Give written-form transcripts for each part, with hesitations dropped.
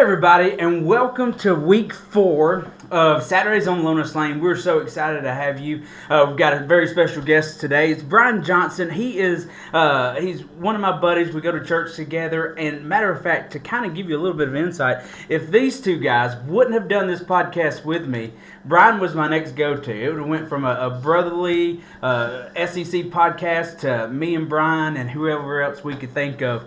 everybody, and welcome to week 4 of Saturdays on Lonas Lane. We're so excited to have you. We've got a very special guest today. It's Brian Johnson. He's one of my buddies. We go to church together. And matter of fact, to kind of give you a little bit of insight, if these two guys wouldn't have done this podcast with me, Brian was my next go-to. It would have went from a brotherly SEC podcast to me and Brian and whoever else we could think of.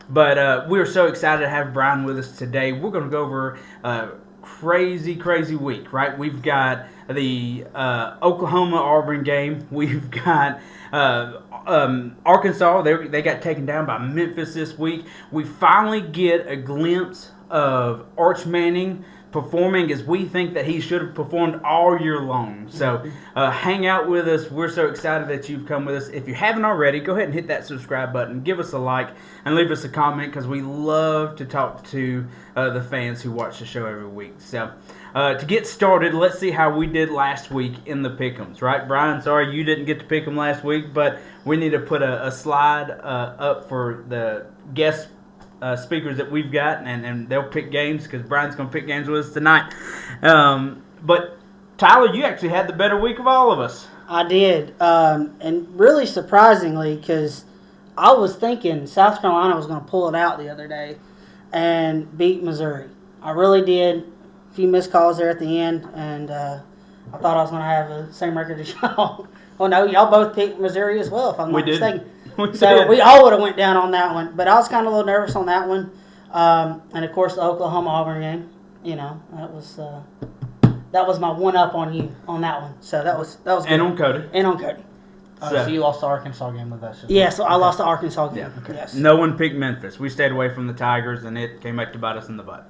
But we're so excited to have Brian with us today. We're going to go over a crazy week, right? We've got the Oklahoma-Auburn game. We've got Arkansas. They got taken down by Memphis this week. We finally get a glimpse of Arch Manning performing as we think that he should have performed all year long. So hang out with us. We're so excited that you've come with us. If you haven't already, go ahead and hit that subscribe button. Give us a like and leave us a comment because we love to talk to the fans who watch the show every week. So to get started, let's see how we did last week in the Pick'ems. Right, Brian? Sorry you didn't get to pick them last week, but we need to put a slide up for the guest speakers that we've got, and they'll pick games because Brian's going to pick games with us tonight. But Tyler, you actually had the better week of all of us. I did, and really surprisingly, because I was thinking South Carolina was going to pull it out the other day and beat Missouri. I really did. A few missed calls there at the end, and I thought I was going to have the same record as y'all. Well, no, y'all both picked Missouri as well, if I'm not mistaken. So we all would have went down on that one, but I was kind of a little nervous on that one. And of course, the Oklahoma-Auburn game, that was my one-up on you on that one. So that was good. And on Cody. So you lost the Arkansas game with us. Yeah, so I lost the Arkansas game. Yeah. Okay. Yes. No one picked Memphis. We stayed away from the Tigers, and it came back to bite us in the butt.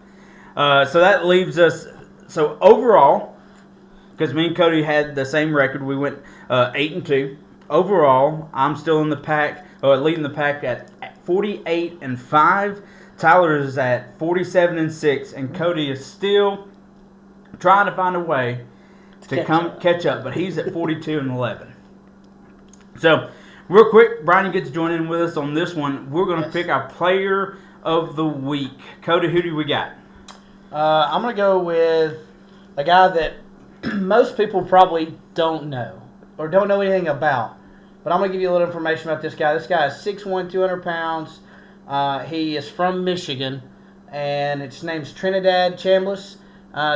So that leaves us. So overall, because me and Cody had the same record, we went 8-2. Overall, I'm still in the pack, leading the pack at 48-5. Tyler is at 47-6, and Cody is still trying to find a way to catch up, but he's at 42-11. So, real quick, Brian, you get to join in with us on this one. We're going to pick our player of the week. Cody, who do we got? I'm going to go with a guy that most people probably don't know or don't know anything about. But I'm going to give you a little information about this guy. This guy is 6'1", 200 pounds. He is from Michigan, and his name's Trinidad Chambliss.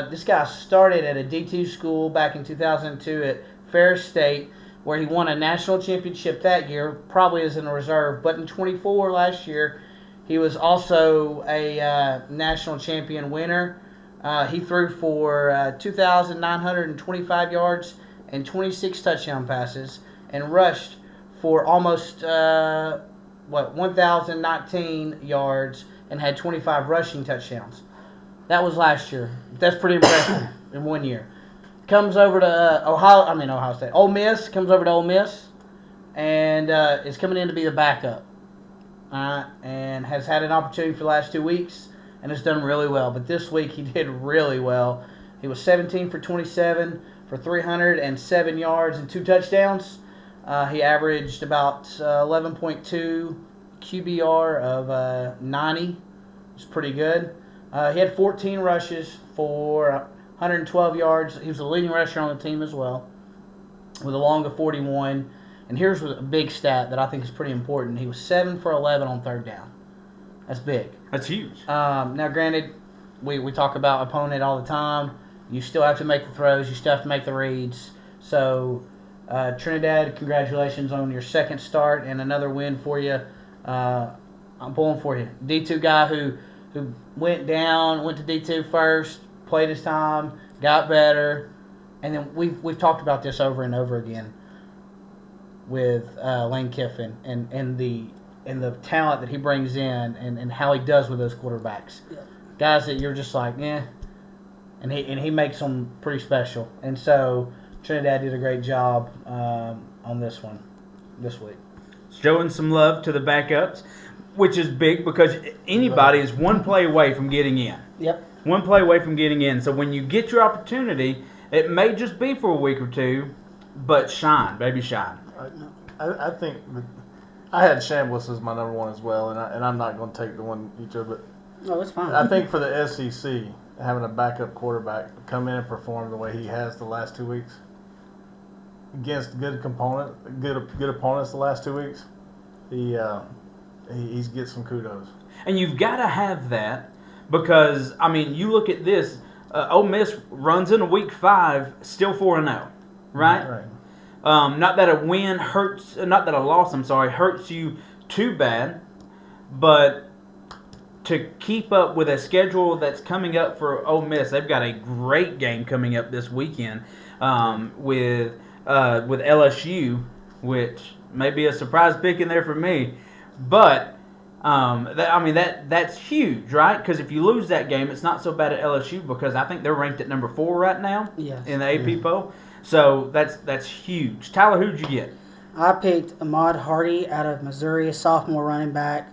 This guy started at a D2 school back in 2002 at Ferris State, where he won a national championship that year, probably as in a reserve. But in 24 last year, he was also a national champion winner. He threw for 2,925 yards and 26 touchdown passes, and rushed for almost 1,019 yards and had 25 rushing touchdowns. That was last year. That's pretty impressive in 1 year. Comes over to Ohio State. Ole Miss comes over to Ole Miss, and is coming in to be the backup. And has had an opportunity for the last 2 weeks and has done really well. But this week he did really well. He was 17 for 27 for 307 yards and 2 touchdowns. He averaged about 11.2 QBR of 90. It's pretty good. He had 14 rushes for 112 yards. He was the leading rusher on the team as well, with a long of 41. And here's a big stat that I think is pretty important. He was 7 for 11 on third down. That's big. That's huge. Now, granted, we talk about opponent all the time. You still have to make the throws. You still have to make the reads. So, Trinidad, congratulations on your second start and another win for you. I'm pulling for you. D2 guy who went to D2 first, played his time, got better, and then we've talked about this over and over again with Lane Kiffin and the talent that he brings in and how he does with those quarterbacks. Yeah. Guys that you're just like, yeah, and he makes them pretty special. And so Trinidad did a great job on this one this week. Showing some love to the backups, which is big because anybody is one play away from getting in. Yep. One play away from getting in. So when you get your opportunity, it may just be for a week or two, but shine, baby, shine. I think I had Chambliss as my number one as well, and I'm not going to take the one each of it. Oh, it's fine. I think for the SEC, having a backup quarterback come in and perform the way he has the last 2 weeks against good opponents the last 2 weeks, he's get some kudos. And you've got to have that because, I mean, you look at this. Ole Miss runs into Week 5, still 4-0, right? Right. Not that a loss, hurts you too bad, but to keep up with a schedule that's coming up for Ole Miss, they've got a great game coming up this weekend with LSU, which may be a surprise pick in there for me, but that's huge, right? Because if you lose that game, it's not so bad at LSU because I think they're ranked at number 4 right now in the AP poll. So that's huge. Tyler, who'd you get? I picked Ahmad Hardy out of Missouri, a sophomore running back.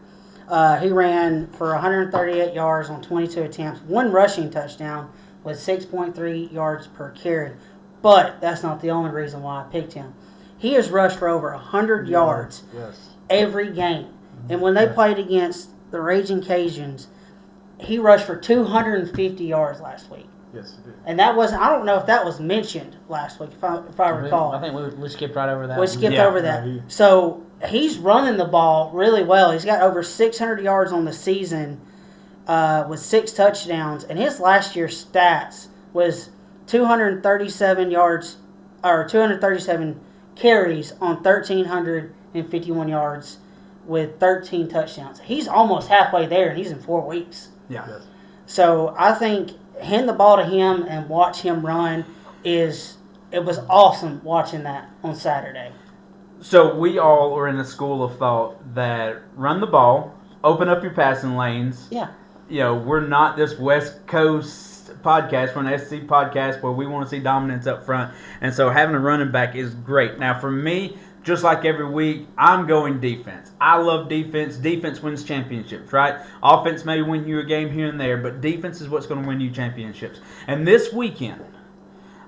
He ran for 138 yards on 22 attempts, 1 rushing touchdown with 6.3 yards per carry. But that's not the only reason why I picked him. He has rushed for over 100 yards every game. And when they played against the Raging Cajuns, he rushed for 250 yards last week. Yes, he did. And that wasn't, I don't know if that was mentioned last week, if I recall. I think we skipped right over that. We skipped over that. So he's running the ball really well. He's got over 600 yards on the season with 6 touchdowns. And his last year's stats was 237 yards, or 237 carries on 1,351 yards with 13 touchdowns. He's almost halfway there, and he's in 4 weeks. Yeah. Yes. So I think hand the ball to him and watch him run it was awesome watching that on Saturday. So we all are in the school of thought that run the ball, open up your passing lanes. Yeah. You know, we're not this West Coast podcast, we're an SC podcast where we want to see dominance up front. And so having a running back is great. Now for me, just like every week, I'm going defense. I love defense. Defense wins championships, right? Offense may win you a game here and there, but defense is what's going to win you championships. And this weekend,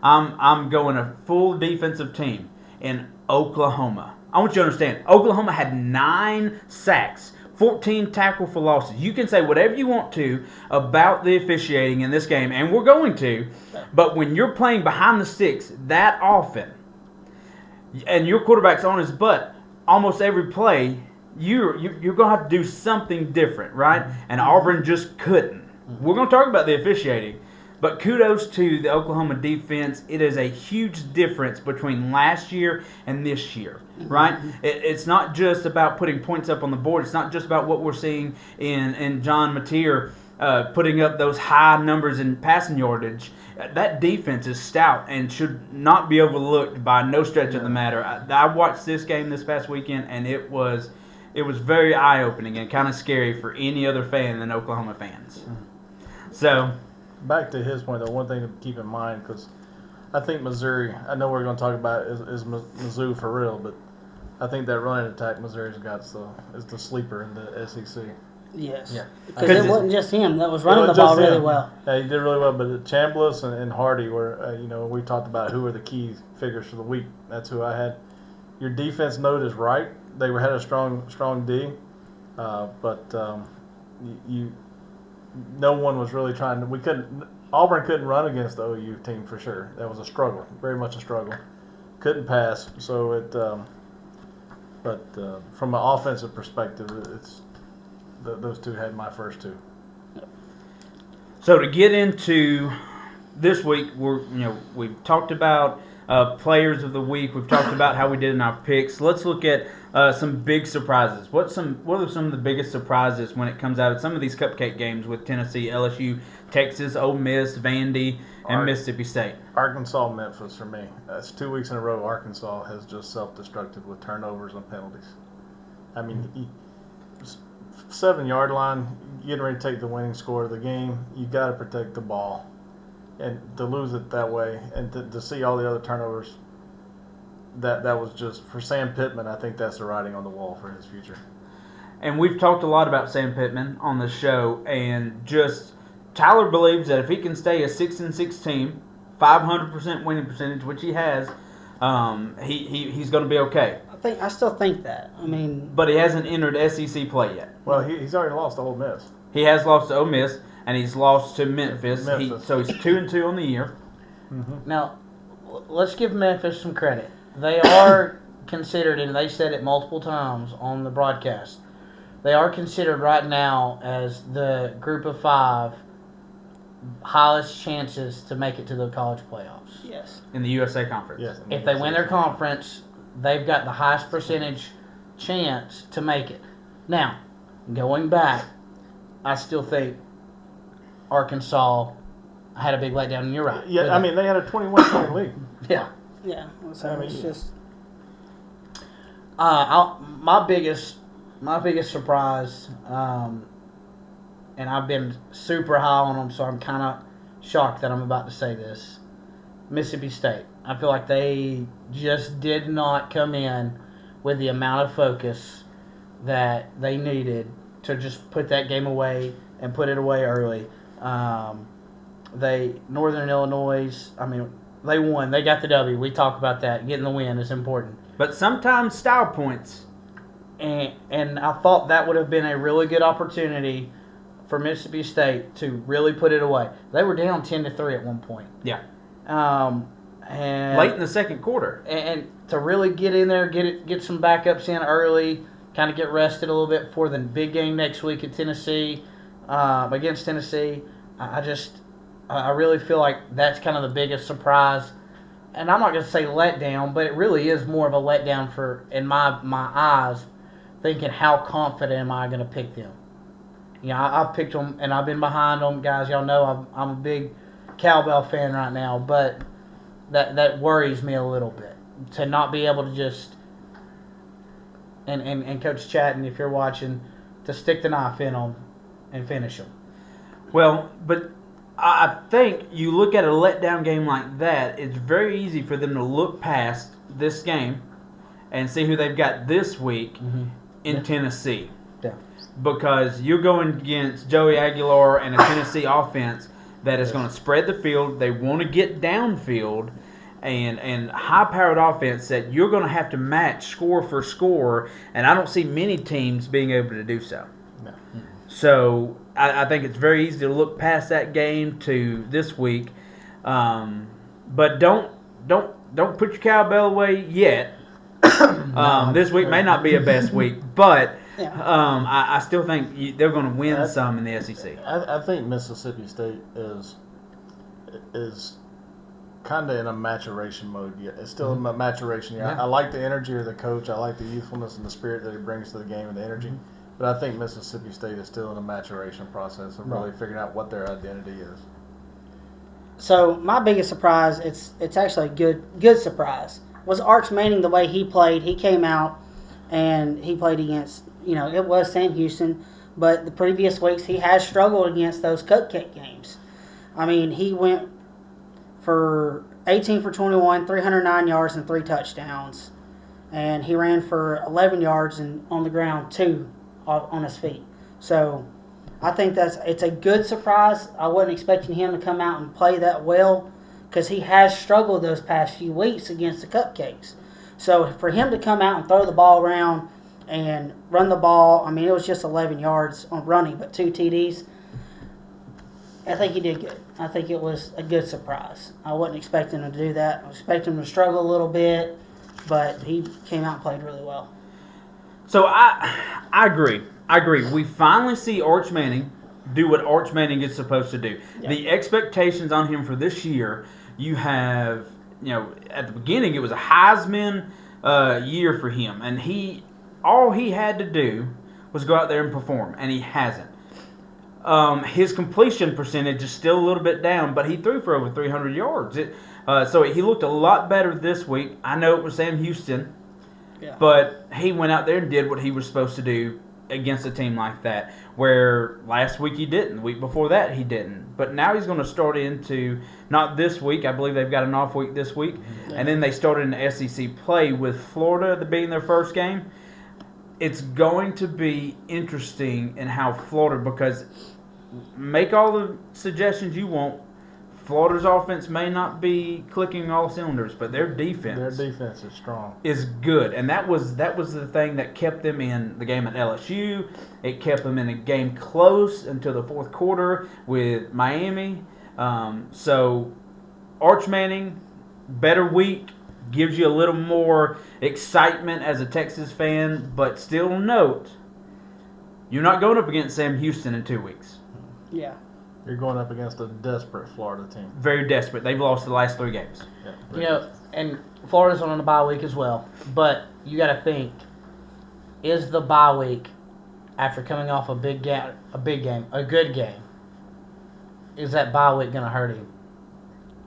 I'm going a full defensive team in Oklahoma. I want you to understand, Oklahoma had 9 sacks, 14 tackle for losses. You can say whatever you want to about the officiating in this game, and we're going to, but when you're playing behind the sticks that often, and your quarterback's on his butt almost every play, you're going to have to do something different, right? And Auburn just couldn't. We're going to talk about the officiating, but kudos to the Oklahoma defense. It is a huge difference between last year and this year, right? It's not just about putting points up on the board. It's not just about what we're seeing in John Mateer putting up those high numbers in passing yardage. That defense is stout and should not be overlooked by no stretch of the matter. I watched this game this past weekend, and it was very eye-opening and kind of scary for any other fan than Oklahoma fans. So, back to his point, though, one thing to keep in mind, because I think Missouri, I know we're going to talk about is Mizzou for real, but I think that running attack Missouri's got is the sleeper in the SEC. Yes. Yeah. Because it wasn't just him that was running the ball really well. Yeah, he did really well, but Chambliss and Hardy were, we talked about who were the key figures for the week. That's who I had. Your defense note is right. They had a strong D, but no one was really trying to. Auburn couldn't run against the OU team for sure. That was a struggle, very much a struggle. Couldn't pass, so it. But from an offensive perspective, it's. Those two had my first 2. So to get into this week, we've talked about players of the week. We've talked about how we did in our picks. Let's look at some big surprises. What are some of the biggest surprises when it comes out of some of these cupcake games with Tennessee, LSU, Texas, Ole Miss, Vandy, and Mississippi State? Arkansas, Memphis for me. That's 2 weeks in a row. Arkansas has just self-destructed with turnovers and penalties. I mean, 7-yard line, getting ready to take the winning score of the game, you got to protect the ball, and to lose it that way, and to see all the other turnovers, that was just for Sam Pittman. I think that's the writing on the wall for his future. And we've talked a lot about Sam Pittman on the show, and just Tyler believes that if he can stay a 6-6 team, 500% winning percentage, which he has, he's going to be okay. I still think that. I mean, but he hasn't entered SEC play yet. Well, he's already lost to Ole Miss. He has lost to Ole Miss, and he's lost to Memphis. Memphis. So he's 2-2 on the year. Now, let's give Memphis some credit. They are considered, and they said it multiple times on the broadcast, they are considered right now as the group of 5 highest chances to make it to the college playoffs. Yes. In the USA Conference. Yes. If they win their conference, they've got the highest percentage chance to make it. Now, going back, I still think Arkansas had a big letdown, and you're right. Yeah, I mean, they had a 21-point lead. Yeah. Yeah. So it's just. My biggest surprise, and I've been super high on them, so I'm kind of shocked that I'm about to say this. Mississippi State. I feel like they just did not come in with the amount of focus that they needed to just put that game away and put it away early. Northern Illinois, I mean, they won. They got the W. We talk about that. Getting the win is important. But sometimes style points. And I thought that would have been a really good opportunity for Mississippi State to really put it away. They were down 10-3 at one point. Yeah. And Late in the second quarter. and to really get in there, get some backups in early, kind of get rested a little bit for the big game next week at Tennessee, against Tennessee. I really feel like that's kind of the biggest surprise. And I'm not going to say letdown, but it really is more of a letdown in my eyes, thinking how confident am I going to pick them. You know, I've picked them, and I've been behind them. Guys, y'all know I'm a big cowbell fan right now, but that worries me a little bit to not be able to just and Coach Chatton, if you're watching, to stick the knife in them and finish them. Well, but I think you look at a letdown game like that, it's very easy for them to look past this game and see who they've got this week in Tennessee. Yeah. Because you're going against Joey Aguilar and a Tennessee offense that is going to spread the field. They want to get downfield, and high-powered offense that you're going to have to match score for score, and I don't see many teams being able to do so. No. So I think it's very easy to look past that game to this week, but don't put your cowbell away yet. This week may not be a best week, but I still think they're going to win some in the SEC. I think Mississippi State is kind of in a maturation mode yet. It's still in a maturation year. Yeah. I like the energy of the coach. I like the youthfulness and the spirit that he brings to the game and the energy. But I think Mississippi State is still in a maturation process of really figuring out what their identity is. So my biggest surprise, it's actually a good surprise, was Arch Manning. The way he played, he came out and he played against, it was Sam Houston, but the previous weeks he has struggled against those cupcake games. I mean, he went for 18 for 21, 309 yards and 3 touchdowns, and he ran for 11 yards and on the ground 2 on his feet. So I think it's a good surprise. I wasn't expecting him to come out and play that well because he has struggled those past few weeks against the Cupcakes. So for him to come out and throw the ball around and run the ball, I mean, it was just 11 yards on running, but 2 TDs. I think he did good. I think it was a good surprise. I wasn't expecting him to do that. I was expecting him to struggle a little bit, but he came out and played really well. So I agree. We finally see Arch Manning do what Arch Manning is supposed to do. Yeah. The expectations on him for this year, you have, at the beginning it was a Heisman year for him, and all he had to do was go out there and perform, and he hasn't. His completion percentage is still a little bit down, but he threw for over 300 yards. So he looked a lot better this week. I know it was Sam Houston, but he went out there and did what he was supposed to do against a team like that, where last week he didn't. The week before that he didn't. But now he's going to start into, not this week, I believe they've got an off week this week, and then they started in the SEC play with Florida being their first game. It's going to be interesting in how Florida, because make all the suggestions you want, Florida's offense may not be clicking all cylinders, but their defense is strong. Is good, and that was the thing that kept them in the game at LSU. It kept them in a game close until the fourth quarter with Miami. So Arch Manning, better week, gives you a little more excitement as a Texas fan, but still note, you're not going up against Sam Houston in 2 weeks. Yeah. You're going up against a desperate Florida team. Very desperate. They've lost the last 3 games. Yeah, and Florida's on a bye week as well. But you got to think, is the bye week after coming off a good game, is that bye week going to hurt him?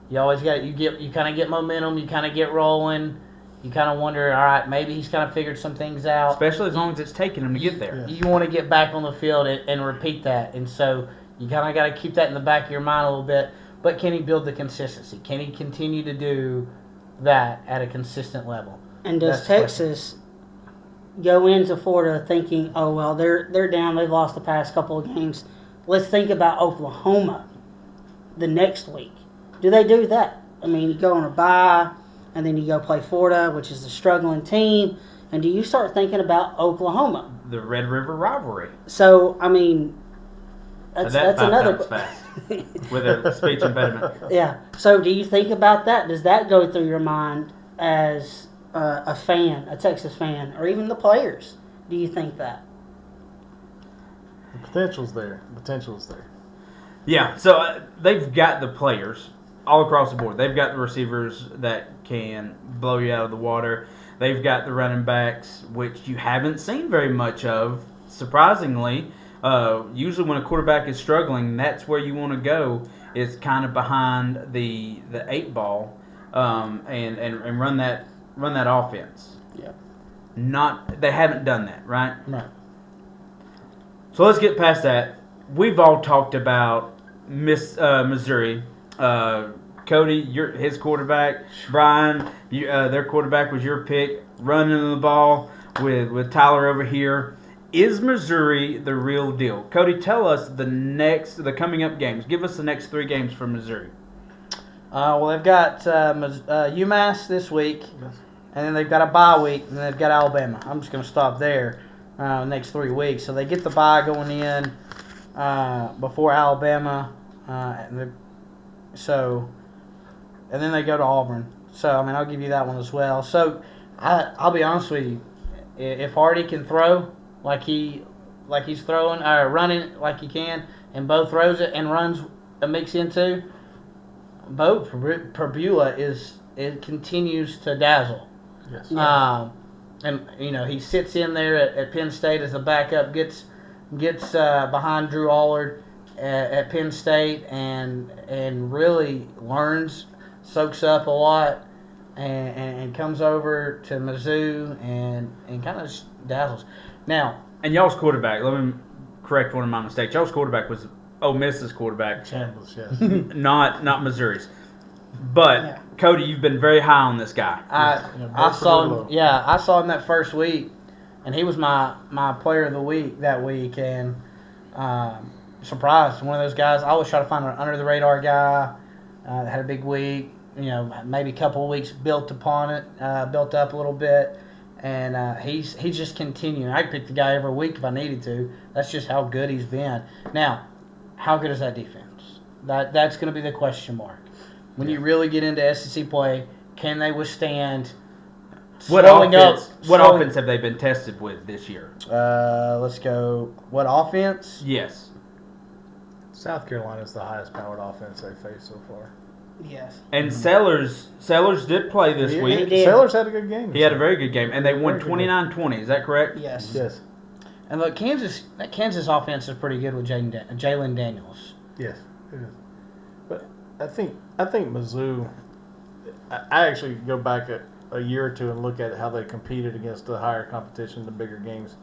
You always you kind of get momentum, you kind of get rolling, you kind of wonder, all right, maybe he's kind of figured some things out. Especially as long as it's taking him to get there. You want to get back on the field and repeat that, and so you kind of got to keep that in the back of your mind a little bit. But can he build the consistency? Can he continue to do that at a consistent level? And does Texas go into Florida thinking, oh, well, they're down, they've lost the past couple of games. Let's think about Oklahoma the next week. Do they do that? I mean, you go on a bye, and then you go play Florida, which is a struggling team, and do you start thinking about Oklahoma? The Red River rivalry. So, I mean, that's another fast with a speech impediment. Yeah. So, do you think about that? Does that go through your mind as a fan, a Texas fan, or even the players? Do you think that? The potential's there. Yeah. So they've got the players all across the board. They've got the receivers that can blow you out of the water. They've got the running backs, which you haven't seen very much of, surprisingly. Usually when a quarterback is struggling, that's where you want to go. Is kind of behind the 8 ball and run that offense. Yeah. They haven't done that, right? Right. So let's get past that. We've all talked about Missouri. Cody, his quarterback. Brian, their quarterback was your pick. Running the ball with Tyler over here. Is Missouri the real deal? Cody, tell us the coming up games. Give us the next 3 games for Missouri. Well, they've got UMass this week, and then they've got a bye week, and then they've got Alabama. I'm just going to stop there next 3 weeks. So they get the bye going in before Alabama, and then they go to Auburn. So, I mean, I'll give you that one as well. So, I'll be honest with you. If Hardy can throw like he's throwing or running like he can, and Bo throws it and runs a mix into, Bo Perbula it continues to dazzle. Yes. And he sits in there at Penn State as a backup, gets behind Drew Allard at Penn State, and really learns, soaks up a lot, and comes over to Mizzou and kind of dazzles. Now, and y'all's quarterback, let me correct one of my mistakes. Y'all's quarterback was Ole Miss's quarterback. Chambliss, yes. not Missouri's. But, Cody, you've been very high on this guy. I saw him. Yeah, I saw him that first week, and he was my player of the week that week. And surprised, one of those guys. I always try to find an under the radar guy that had a big week. Maybe a couple of weeks built up a little bit, and he's just continuing. I'd pick the guy every week if I needed to. That's just how good he's been. Now, how good is that defense? That's going to be the question mark. When you really get into SEC play, can they withstand what offense have they been tested with this year? Let's go. What offense? Yes. South Carolina is the highest powered offense they've faced so far. Yes. And Sellers did play this week. He did. Sellers had a good game. He had a very good game, and they won 29-20. Is that correct? Yes. Yes. And look, that Kansas offense is pretty good with Jalen Daniels. Yes, it is. But I think Mizzou. I actually go back a year or two and look at how they competed against the higher competition, the bigger games.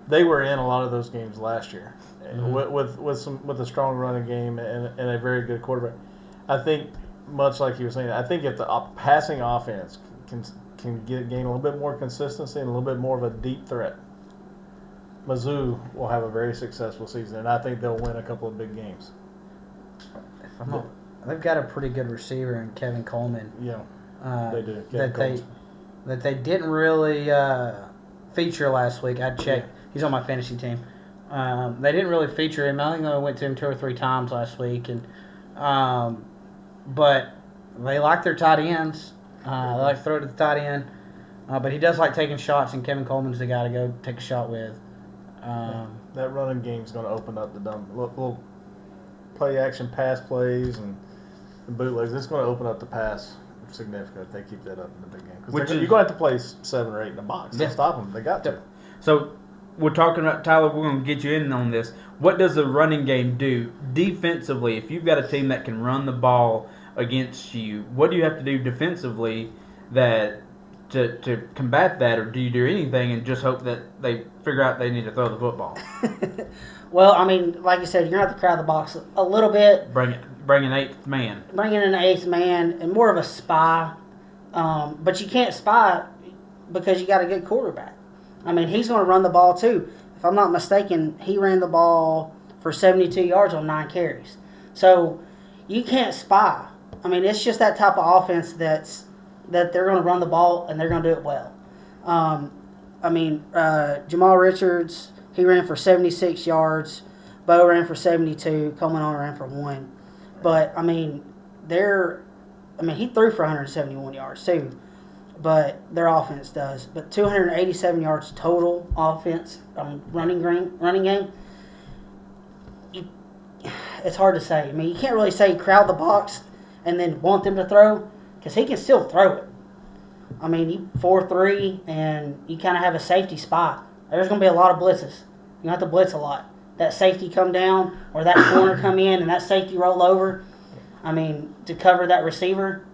They were in a lot of those games last year, with a strong running game and a very good quarterback. I think, much like you were saying, I think if the passing offense can gain a little bit more consistency and a little bit more of a deep threat, Mizzou will have a very successful season, and I think they'll win a couple of big games. they've got a pretty good receiver in Kevin Coleman. Yeah, they do. That they didn't really feature last week. I checked. Yeah. He's on my fantasy team. They didn't really feature him. I think I went to him 2 or 3 times last week, and but they like their tight ends. They like to throw it to the tight end, but he does like taking shots, and Kevin Coleman's the guy to go take a shot with. That running game's going to open up the little play action pass plays and bootlegs. It's going to open up the pass significantly if they keep that up in the big game. Because you're going to have to play 7 or 8 in the box to stop them. They got to. So we're talking about, Tyler, we're going to get you in on this. What does the running game do defensively? If you've got a team that can run the ball against you, what do you have to do defensively that to combat that, or do you do anything and just hope that they figure out they need to throw the football? Well, I mean, like you said, you're going to have to crowd the box a little bit. Bring an 8th man. Bring in an 8th man and more of a spy. But you can't spy because you got a good quarterback. I mean, he's going to run the ball too. If I'm not mistaken, he ran the ball for 72 yards on 9 carries. So you can't spy. I mean, it's just that type of offense that they're going to run the ball and they're going to do it well. Jamal Richards, he ran for 76 yards. Bo ran for 72. Coleman only ran for 1. But, he threw for 171 yards too. But their offense does. But 287 yards total offense running game. It's hard to say. I mean, you can't really say crowd the box and then want them to throw because he can still throw it. I mean, you 4-3 and you kind of have a safety spot. There's going to be a lot of blitzes. You have to blitz a lot. That safety come down or that corner come in and that safety roll over. I mean, to cover that receiver,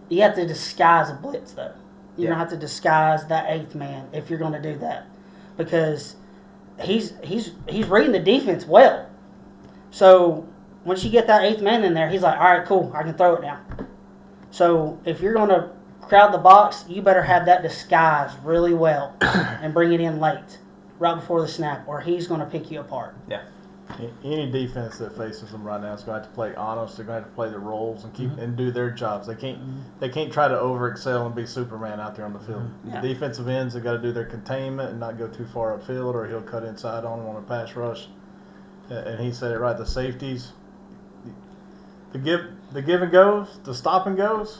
you have to disguise a blitz, though. You're going to have to disguise that 8th man if you're going to do that. Because he's reading the defense well. So once you get that 8th man in there, he's like, all right, cool, I can throw it now. So if you're going to crowd the box, you better have that disguised really well and bring it in late, right before the snap, or he's going to pick you apart. Yeah. Any defense that faces them right now is going to have to play honest. They're going to have to play their roles and keep and do their jobs. They can't try to overexcel and be Superman out there on the field. Yeah. The defensive ends have got to do their containment and not go too far upfield, or he'll cut inside on them on a pass rush. And he said it right. The safeties, the give and goes, the stop and goes.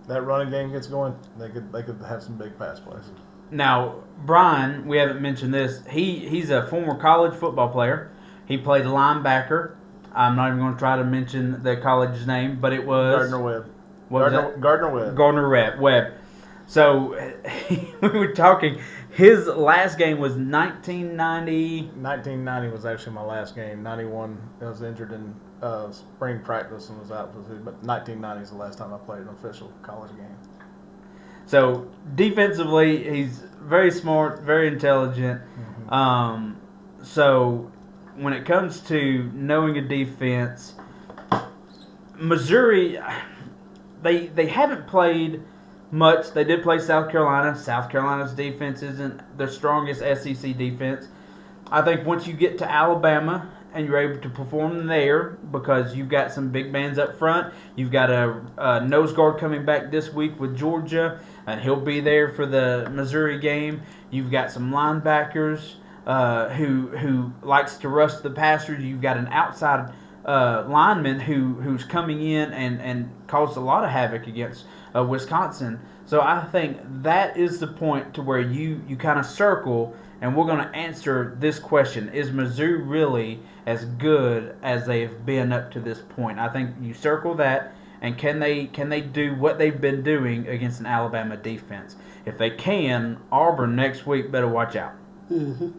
That running game gets going. They could have some big pass plays. Now, Brian, we haven't mentioned this. He's a former college football player. He played linebacker. I'm not even going to try to mention the college's name, but it was Gardner Webb. Gardner Webb. Gardner Webb. So we were talking. His last game was 1990. 1990 was actually my last game. 91, I was injured in spring practice and was out for 2. But 1990 is the last time I played an official college game. So defensively, he's very smart, very intelligent. Mm-hmm. So when it comes to knowing a defense, Missouri, they haven't played much. They did play South Carolina. South Carolina's defense isn't the strongest SEC defense. I think once you get to Alabama and you're able to perform there because you've got some big bands up front, you've got a nose guard coming back this week with Georgia, and he'll be there for the Missouri game. You've got some linebackers who likes to rush the passer. You've got an outside lineman who's coming in and caused a lot of havoc against Wisconsin. So I think that is the point to where you kind of circle, and we're going to answer this question. Is Mizzou really as good as they've been up to this point? I think you circle that, and can they do what they've been doing against an Alabama defense? If they can, Auburn next week better watch out. Mm-hmm.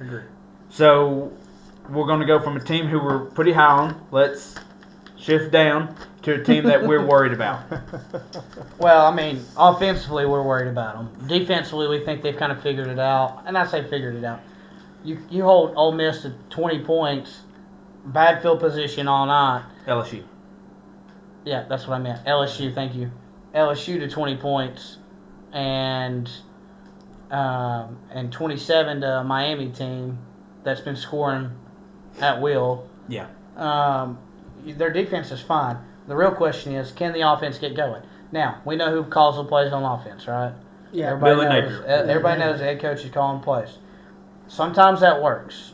Agree. So we're going to go from a team who we're pretty high on. Let's shift down to a team that we're worried about. Well, offensively, we're worried about them. Defensively, we think they've kind of figured it out. And I say figured it out. You hold Ole Miss to 20 points, bad field position all night. LSU. Yeah, that's what I meant. LSU, thank you. LSU to 20 points and 27 to a Miami team that's been scoring at will. Yeah. their defense is fine. The real question is, can the offense get going? Now, we know who calls the plays on offense, right? Yeah. Billy Napier. Everybody knows the head coach is calling plays. Sometimes that works.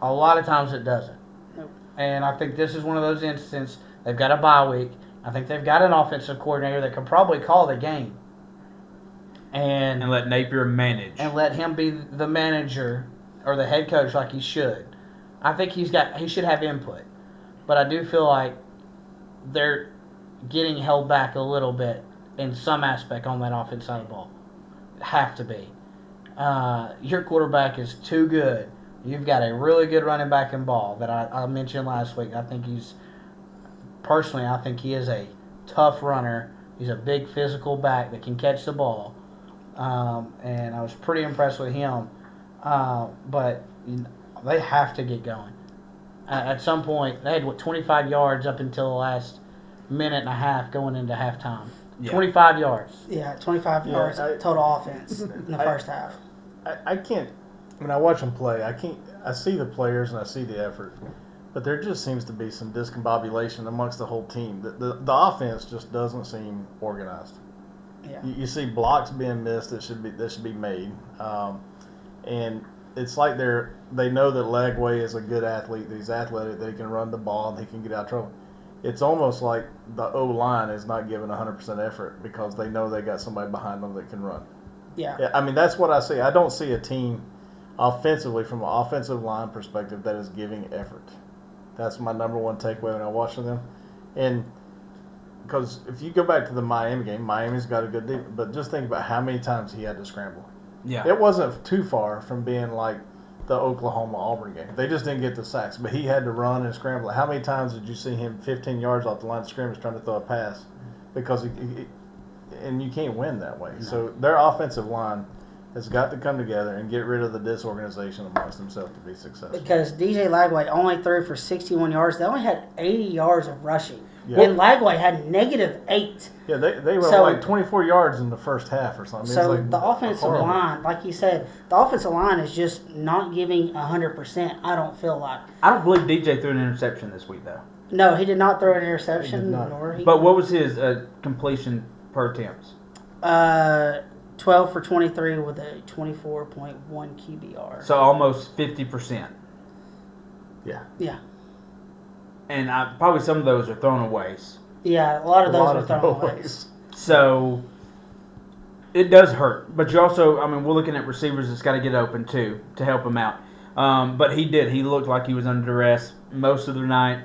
A lot of times it doesn't. Nope. And I think this is one of those instances. They've got a bye week. I think they've got an offensive coordinator that can probably call the game. And let Napier manage. And let him be the manager or the head coach like he should. I think he should have input. But I do feel like they're getting held back a little bit in some aspect on that offense side of the ball. Have to be. Your quarterback is too good. You've got a really good running back in ball that I mentioned last week. I think he is a tough runner. He's a big physical back that can catch the ball. And I was pretty impressed with him. But they have to get going. At some point, they had 25 yards up until the last minute and a half going into halftime. Yeah. 25 yards. Yeah, 25 yards total offense in the first half. I can't. When I watch them play, I see the players and I see the effort, but there just seems to be some discombobulation amongst the whole team. The offense just doesn't seem organized. Yeah. You see blocks being missed that should be made, and it's like they know that Lagway is a good athlete, that he's athletic, that he can run the ball, and he can get out of trouble. It's almost like the O-line is not giving 100% effort because they know they got somebody behind them that can run. Yeah. I mean, that's what I see. I don't see a team offensively, from an offensive line perspective, that is giving effort. That's my number one takeaway when I watch them. And because if you go back to the Miami game, Miami's got a good defense, but just think about how many times he had to scramble. Yeah. It wasn't too far from being like the Oklahoma-Auburn game. They just didn't get the sacks, but he had to run and scramble. How many times did you see him 15 yards off the line of scrimmage trying to throw a pass? Because and you can't win that way. No. So their offensive line has got to come together and get rid of the disorganization amongst themselves to be successful. Because DJ Lagway only threw for 61 yards. They only had 80 yards of rushing. Yeah. And Lagway had -8. Yeah, they were like 24 yards in the first half or something. So like the offensive line, like you said, the offensive line is just not giving 100%, I don't feel like. I don't believe DJ threw an interception this week, though. No, he did not throw an interception. He did not. But what was his completion per attempts? 12 for 23 with a 24.1 QBR. So almost 50%. Yeah. Yeah. And probably some of those are throwaways. Yeah, a lot of those are throwaways. So it does hurt. But you also, I mean, we're looking at receivers that's got to get open too to help him out. But he did. He looked like he was under duress most of the night.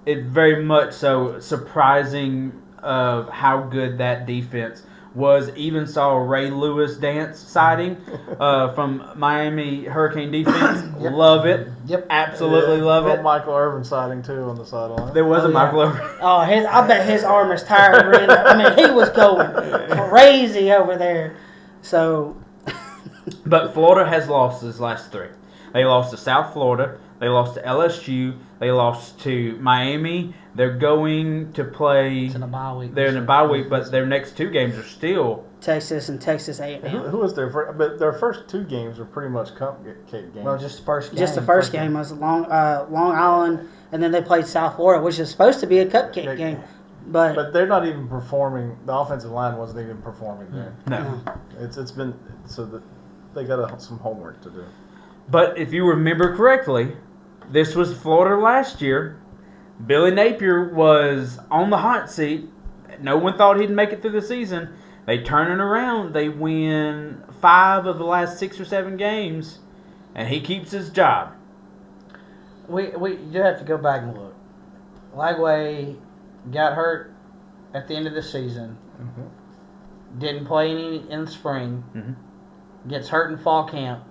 It very much so surprising of how good that defense was. Even saw a Ray Lewis dance sighting from Miami Hurricane defense. Yep. Love it. Yep. Absolutely love it. Michael Irvin sighting too on the sideline. There was a Michael Irvin. Oh, I bet his arm is tired. I mean, he was going crazy over there. So, But Florida has lost his last three. They lost to South Florida. They lost to LSU. They lost to Miami. They're going to play. It's in a bye week. They're in a bye week, but their next two games are still Texas and Texas A&M. Who was their first? But their first two games were pretty much cupcake games. Well, just the first game. Just the first game was Long Island, and then they played South Florida, which is supposed to be a cupcake game. But they're not even performing. The offensive line wasn't even performing there. no. It's been so that they got some homework to do. But if you remember correctly, this was Florida last year. Billy Napier was on the hot seat. No one thought he'd make it through the season. They turn it around. They win 5 of the last 6 or 7 games, and he keeps his job. We do have to go back and look. Lagway got hurt at the end of the season. Mm-hmm. Didn't play any in the spring. Mm-hmm. Gets hurt in fall camp.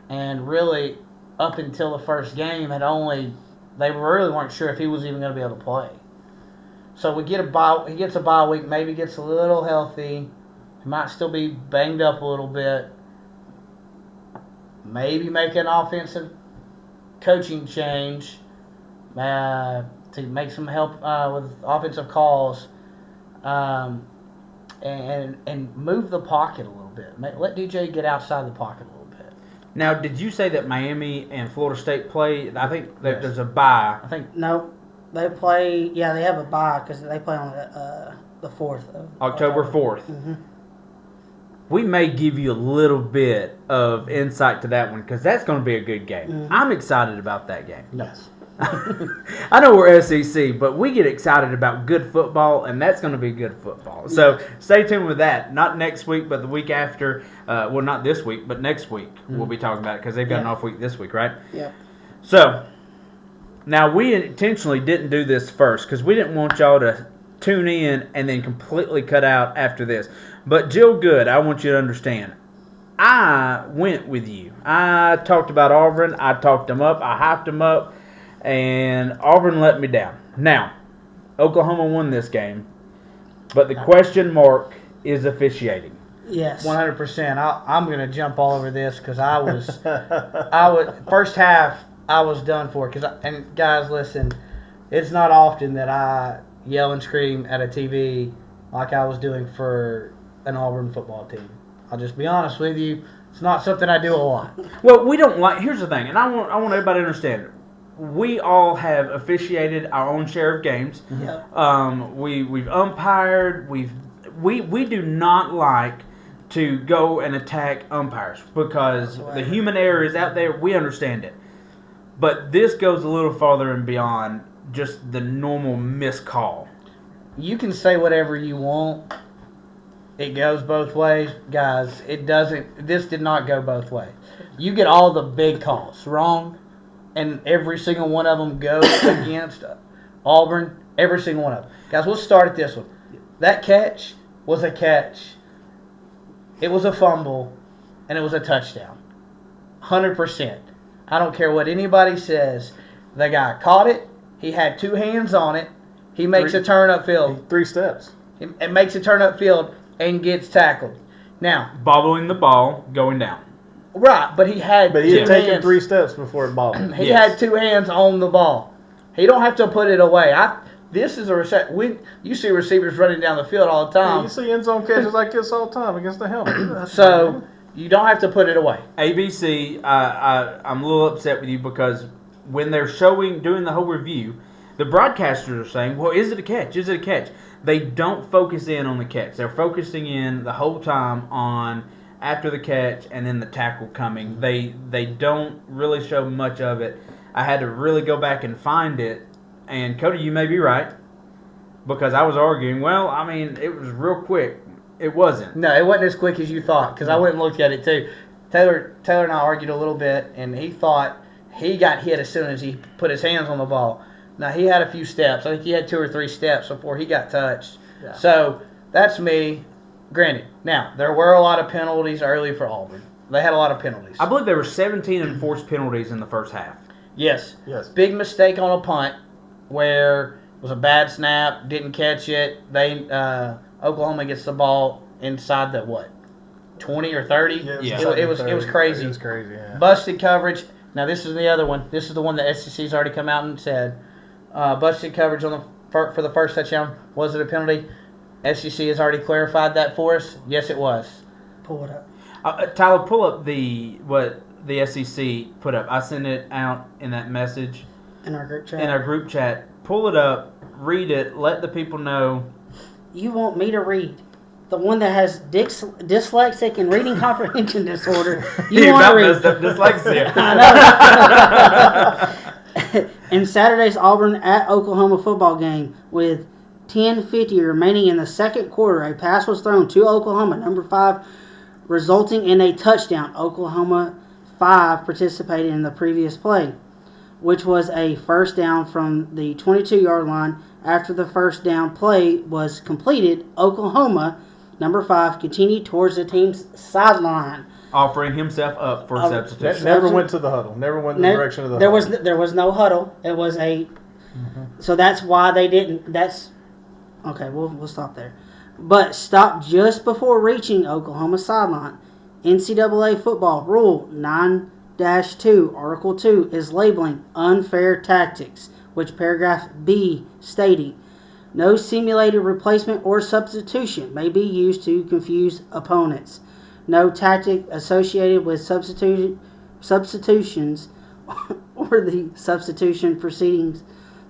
And really, up until the first game, they really weren't sure if he was even going to be able to play. So he gets a bye week, maybe gets a little healthy. He might still be banged up a little bit. Maybe make an offensive coaching change to make some help with offensive calls, and move the pocket a little bit. Let DJ get outside the pocket a little bit. Now, did you say that Miami and Florida State play? I think that Yes. there's a bye. I think No, they play. Yeah, they have a bye because they play on the 4th of October 4th. Hmm. We may give you a little bit of insight to that one because that's going to be a good game. Mhm. I'm excited about that game. yes. I know we're SEC, but we get excited about good football, and that's going to be good football. So stay tuned with that. Not next week, but the week after. Well, not this week, but next week we'll be talking about it because they've got an Yeah. off week this week, right? Yep. So now we intentionally didn't do this first because we didn't want y'all to tune in and then completely cut out after this. But Jill Good, I want you to understand. I went with you. I talked about Auburn. I talked them up. I hyped them up. And Auburn let me down. Now, Oklahoma won this game. But the question mark is officiating. Yes. 100%. I'm going to jump all over this because I was first half I was done for. And guys, listen, it's not often that I yell and scream at a TV like I was doing for an Auburn football team. I'll just be honest with you. It's not something I do a lot. Well, we don't like. Here's the thing, and I want everybody to understand. We all have officiated our own share of games. Yep. We've umpired. We do not like to go and attack umpires because the human error is out there. We understand it, but this goes a little farther and beyond just the normal missed call. You can say whatever you want. It goes both ways. Guys, it doesn't. This did not go both ways. You get all the big calls wrong, and every single one of them goes against Auburn. Every single one of them. Guys, we'll start at this one. That catch was a catch. It was a fumble, and it was a touchdown. 100%. I don't care what anybody says. The guy caught it. He had two hands on it. He makes a turn upfield. 3 steps. It makes a turn upfield and gets tackled. Now, Bobbling the ball, going down. right, but he had But he two had taken hands. 3 steps before it bobbled. He Yes. had two hands on the ball. He don't have to put it away. This is a reception. You see receivers running down the field all the Yeah, time, you see end zone catches like this all the time against the helmet. so you don't have to put it away. ABC, I'm a little upset with you because when they're doing the whole review, the broadcasters are saying, well, is it a catch? Is it a catch? They don't focus in on the catch. They're focusing in the whole time on after the catch and then the tackle coming. They don't really show much of it. I had to really go back and find it. And Cody, you may be right because I was arguing, well, I mean, it was real quick. It wasn't. No, it wasn't as quick as you thought because I went and looked at it too. Taylor and I argued a little bit, and he thought he got hit as soon as he put his hands on the ball. Now, he had a few steps. I think he had 2 or 3 steps before he got touched. Yeah. So, that's me. Granted, now, there were a lot of penalties early for Auburn. They had a lot of penalties. I believe there were 17 enforced penalties in the first half. Yes. Yes. Big mistake on a punt where it was a bad snap, didn't catch it. Oklahoma gets the ball inside the, 20 or 30? Yeah. It was crazy. It was crazy, yeah. Busted coverage. Now, this is the other one. This is the one that SEC's already come out and said. Busted coverage on for the first touchdown. Was it a penalty? SEC has already clarified that for us. Yes, it was. Pull it up. Tyler, pull up what the SEC put up. I sent it out in that message In our group chat. in our group chat. Pull it up, read it, let the people know. You want me to read the one that has dyslexic and reading comprehension disorder? You want to read? Messed up dyslexia. I know. In Saturday's Auburn at Oklahoma football game, with 10:50 remaining in the second quarter, a pass was thrown to Oklahoma, number 5, resulting in a touchdown. Oklahoma 5 participated in the previous play, which was a first down from the 22-yard line. After the first down play was completed, Oklahoma, number 5, continued towards the team's sideline. Offering himself up for substitution. Never went to the huddle. Never went in the direction of the huddle. There was no huddle. It was a... So that's why they didn't... That's... Okay, we'll stop there. But stopped just before reaching Oklahoma's sideline. NCAA football rule 9-2, Article 2 is labeling unfair tactics, which paragraph B stating, no simulated replacement or substitution may be used to confuse opponents. No tactic associated with substitutions or the substitution proceedings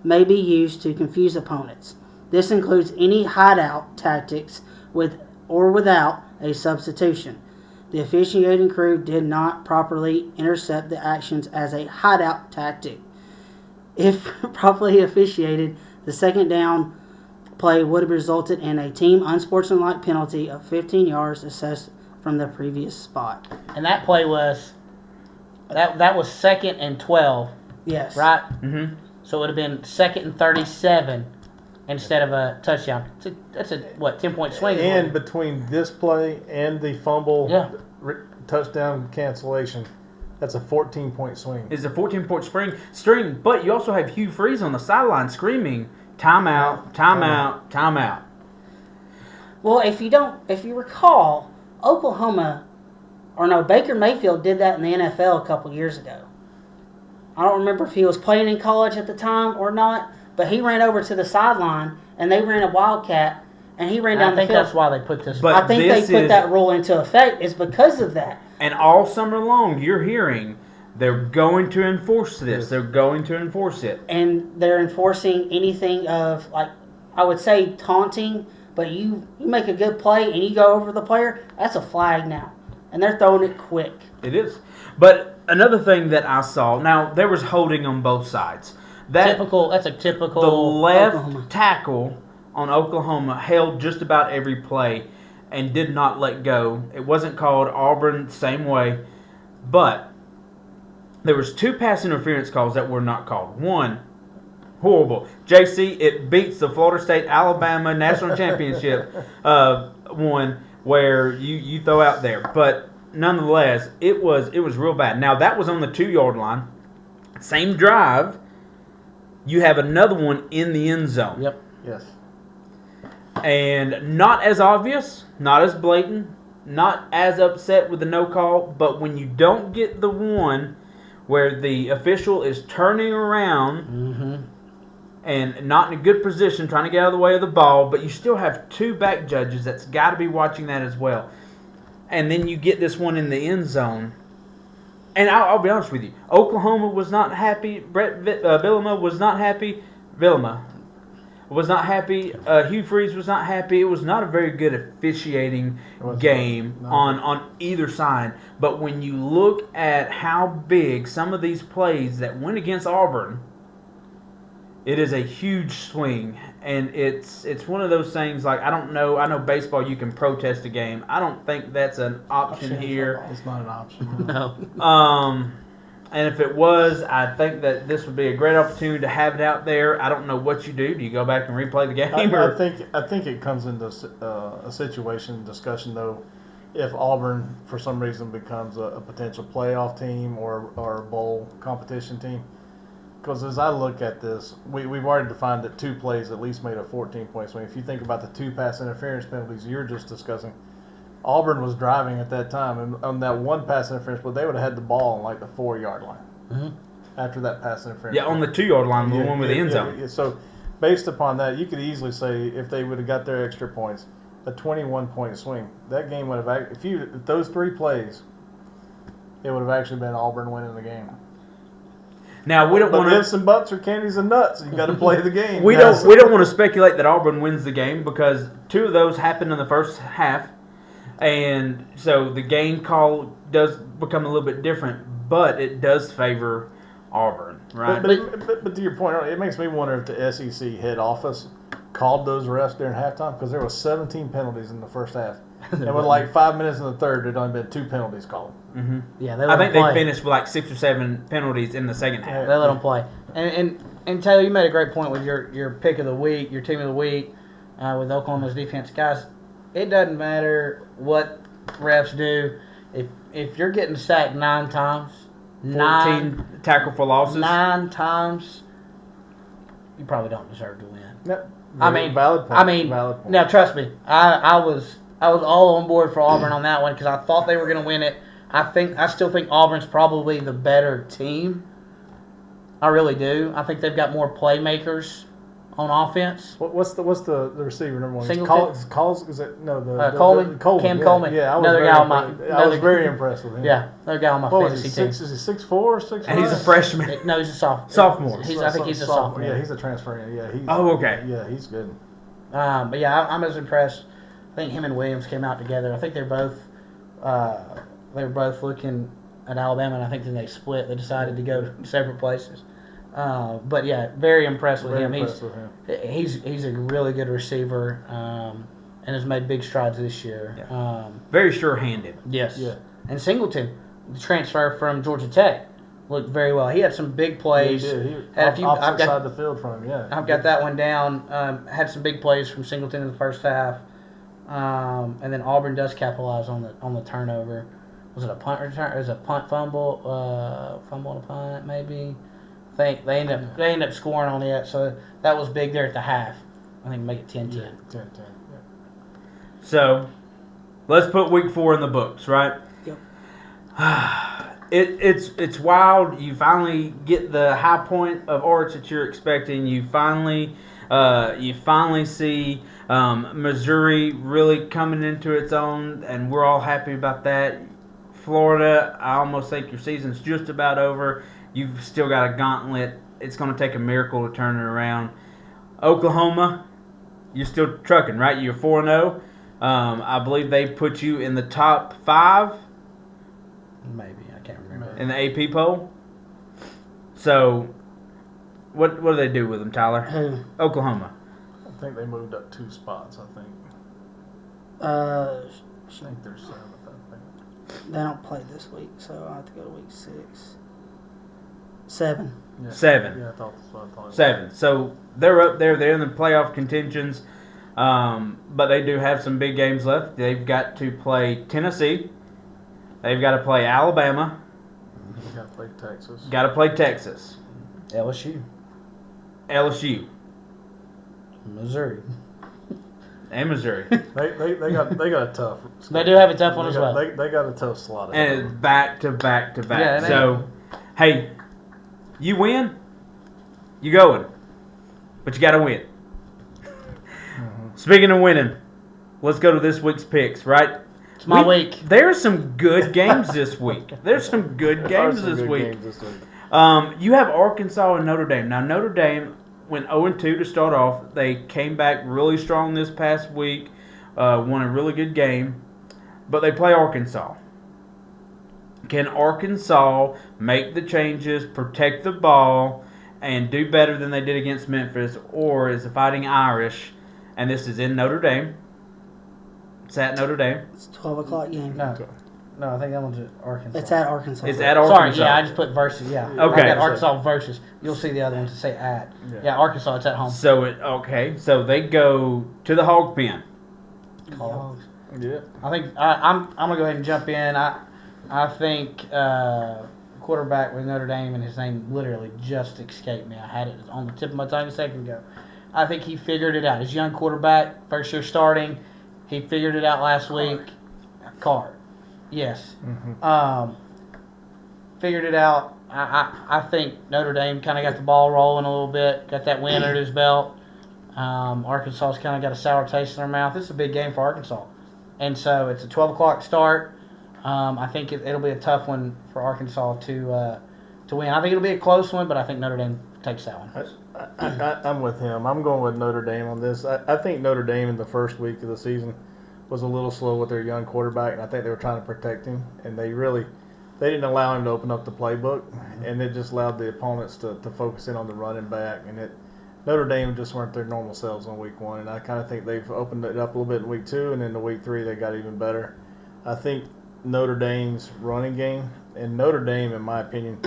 may be used to confuse opponents. This includes any hideout tactics with or without a substitution. The officiating crew did not properly intercept the actions as a hideout tactic. If properly officiated, the second down play would have resulted in a team unsportsmanlike penalty of 15 yards assessed from the previous spot. And that play was that was 2nd and 12, Yes. right? Mm-hmm. So it would have been 2nd and 37 instead of a touchdown. That's a 10-point swing. And between this play and the fumble Yeah. touchdown cancellation, that's a 14-point swing. It's a 14-point string, but you also have Hugh Freeze on the sideline screaming, timeout, timeout, timeout. Well, if you recall, Baker Mayfield did that in the NFL a couple years ago. I don't remember if he was playing in college at the time or not, but he ran over to the sideline and they ran a wildcat and he ran down the field. I think that's why they put this. But I think they put that rule into effect is because of that. And all summer long, you're hearing they're going to enforce this. They're going to enforce it. And they're enforcing anything of, like, I would say taunting, but you make a good play and you go over the player, that's a flag now. And they're throwing it quick. It is. But another thing that I saw, now there was holding on both sides. That's a typical. The left Oklahoma tackle on Oklahoma held just about every play and did not let go. It wasn't called. Auburn, same way. But there was 2 pass interference calls that were not called. One, horrible. JC, it beats the Florida State-Alabama National Championship one where you throw out there. But nonetheless, it was real bad. Now, that was on the 2-yard line. Same drive. You have another one in the end zone. Yep. Yes. And not as obvious, not as blatant, not as upset with the no call, but when you don't get the one where the official is turning around and not in a good position, trying to get out of the way of the ball, but you still have 2 back judges that's got to be watching that as well. And then you get this one in the end zone. And I'll be honest with you, Oklahoma was not happy. Bielema was not happy. Bielema was not happy. Hugh Freeze was not happy. It was not a very good officiating game on either side. But when you look at how big some of these plays that went against Auburn, it is a huge swing. And it's one of those things like, I don't know. I know baseball, you can protest a game. I don't think that's an option here. It's not an option. No. And if it was, I think that this would be a great opportunity to have it out there. I don't know what you do. Do you go back and replay the game? I think it comes into a situation discussion though, if Auburn for some reason becomes a potential playoff team or a bowl competition team. Because as I look at this, we've already defined that 2 plays at least made a 14-point swing. If you think about the 2 pass interference penalties you're just discussing, Auburn was driving at that time, and on that 1 pass interference, but they would have had the ball on like the 4-yard line after that pass interference. Yeah, on the 2-yard line, the one with the end zone. Yeah. So based upon that, you could easily say if they would have got their extra points, a 21-point swing. That game would have if those 3 plays, it would have actually been Auburn winning the game. Now we don't want ifs and buts or candies and nuts. You got to play the game. We don't want to speculate that Auburn wins the game because 2 of those happened in the first half, and so the game call does become a little bit different, but it does favor Auburn, right? But to your point, it makes me wonder if the SEC head office called those refs during halftime because there were 17 penalties in the first half, and with like 5 minutes in the third, there'd only been 2 penalties called. Mm-hmm. Yeah, I think they finished with like 6 or 7 penalties in the second half. They let them play. And Taylor, you made a great point with your pick of the week, your team of the week with Oklahoma's defense. Guys, it doesn't matter what refs do. If you're getting sacked 9 times, 14 tackle for losses, 9 times, you probably don't deserve to win. Yep. Valid point. Valid point. Now trust me, I was all on board for Auburn on that one because I thought they were going to win it. I still think Auburn's probably the better team. I really do. I think they've got more playmakers on offense. What's the receiver number one? Singleton? Calls is it no Coleman? Coleman. Cam yeah, Coleman. Yeah, I was Another very guy on my- impressed. I was very impressed with him. Yeah, another guy on my What was fantasy he? team. Is he 6'4", 6'5"? And he's a freshman. No, he's a sophomore. Sophomore. I think he's a sophomore. Yeah, he's a transfer. Yeah, he's. Oh, okay. Yeah, he's good. But yeah, I'm as impressed. I think him and Williams came out together. I think they were both looking at Alabama, and I think then they split. They decided to go to separate places. But yeah, very impressed with him. He's a really good receiver, and has made big strides this year. Yeah. Very sure-handed. Yes. Yeah. And Singleton, the transfer from Georgia Tech, looked very well. He had some big plays. Yeah, he did. Had a few. Opposite side of the field from him. Yeah. I've got that one down. Had some big plays from Singleton in the first half, and then Auburn does capitalize on the turnover. Was it a punt return? Or was it a punt fumble? Fumble and a punt maybe. I think they end up scoring on it, so that was big there at the half. I think make it 10-10. Yeah, 10-10. Yeah. So, let's put week 4 in the books, right? Yep. It's wild. You finally get the high point of arch that you're expecting. You finally see Missouri really coming into its own, and we're all happy about that. Florida, I almost think your season's just about over. You've still got a gauntlet. It's going to take a miracle to turn it around. Oklahoma, you're still trucking, right? You're 4-0. I believe they put you in the top 5 Maybe, I can't remember. in the AP poll. So, what do they do with them, Tyler? Who? Oklahoma. I think they moved up 2 spots. I think they're 7th. I think. They don't play this week, so I have to go to week 6. 7. Yeah. 7. Yeah, I thought that's what I thought. 7. So they're up there. They're in the playoff contentions. But they do have some big games left. They've got to play Tennessee. They've got to play Alabama. Got to play Texas. Got to play Texas. LSU, LSU. Missouri. And Missouri. They got a tough. They do have a tough one as well. They got a tough slot. And it's back to back to back. Yeah, so, hey, you win, you going. But you got to win. Speaking of winning, let's go to this week's picks, right? It's my week. There's some good games this week. There's some good games this week. You have Arkansas and Notre Dame. Now, Notre Dame went 0-2 to start off. They came back really strong this past week, won a really good game, but they play Arkansas. Can Arkansas make the changes, protect the ball, and do better than they did against Memphis, or is the Fighting Irish, and this is in Notre Dame, it's at Notre Dame. It's a 12 o'clock game. No, I think that one's at Arkansas. It's at Arkansas. It's at Arkansas. Sorry, yeah, I just put versus. Yeah, Okay. I got Arkansas versus. You'll see the other ones that say at. Yeah, Arkansas. It's at home. So they go to the Hog Pen. Hogs. Yeah. I think I'm gonna go ahead and jump in. I think quarterback with Notre Dame, and his name literally just escaped me. I had it on the tip of my tongue a second ago. I think he figured it out. His young quarterback, first year starting, he figured it out last week. Card. Yes. Mm-hmm. Figured it out. I think Notre Dame kind of got the ball rolling a little bit, got that win under his belt. Arkansas's kind of got a sour taste in their mouth. It's a big game for Arkansas. And so it's a 12 o'clock start. I think it'll be a tough one for Arkansas to win. I think it'll be a close one, but I think Notre Dame takes that one. I'm with him. I'm going with Notre Dame on this. I think Notre Dame in the first week of the season was a little slow with their young quarterback, and I think they were trying to protect him, and they didn't allow him to open up the playbook, and it just allowed the opponents to focus in on the running back, and Notre Dame just weren't their normal selves on week 1, and I kind of think they've opened it up a little bit in week 2, and then in week 3 they got even better. I think Notre Dame's running game, and Notre Dame, in my opinion,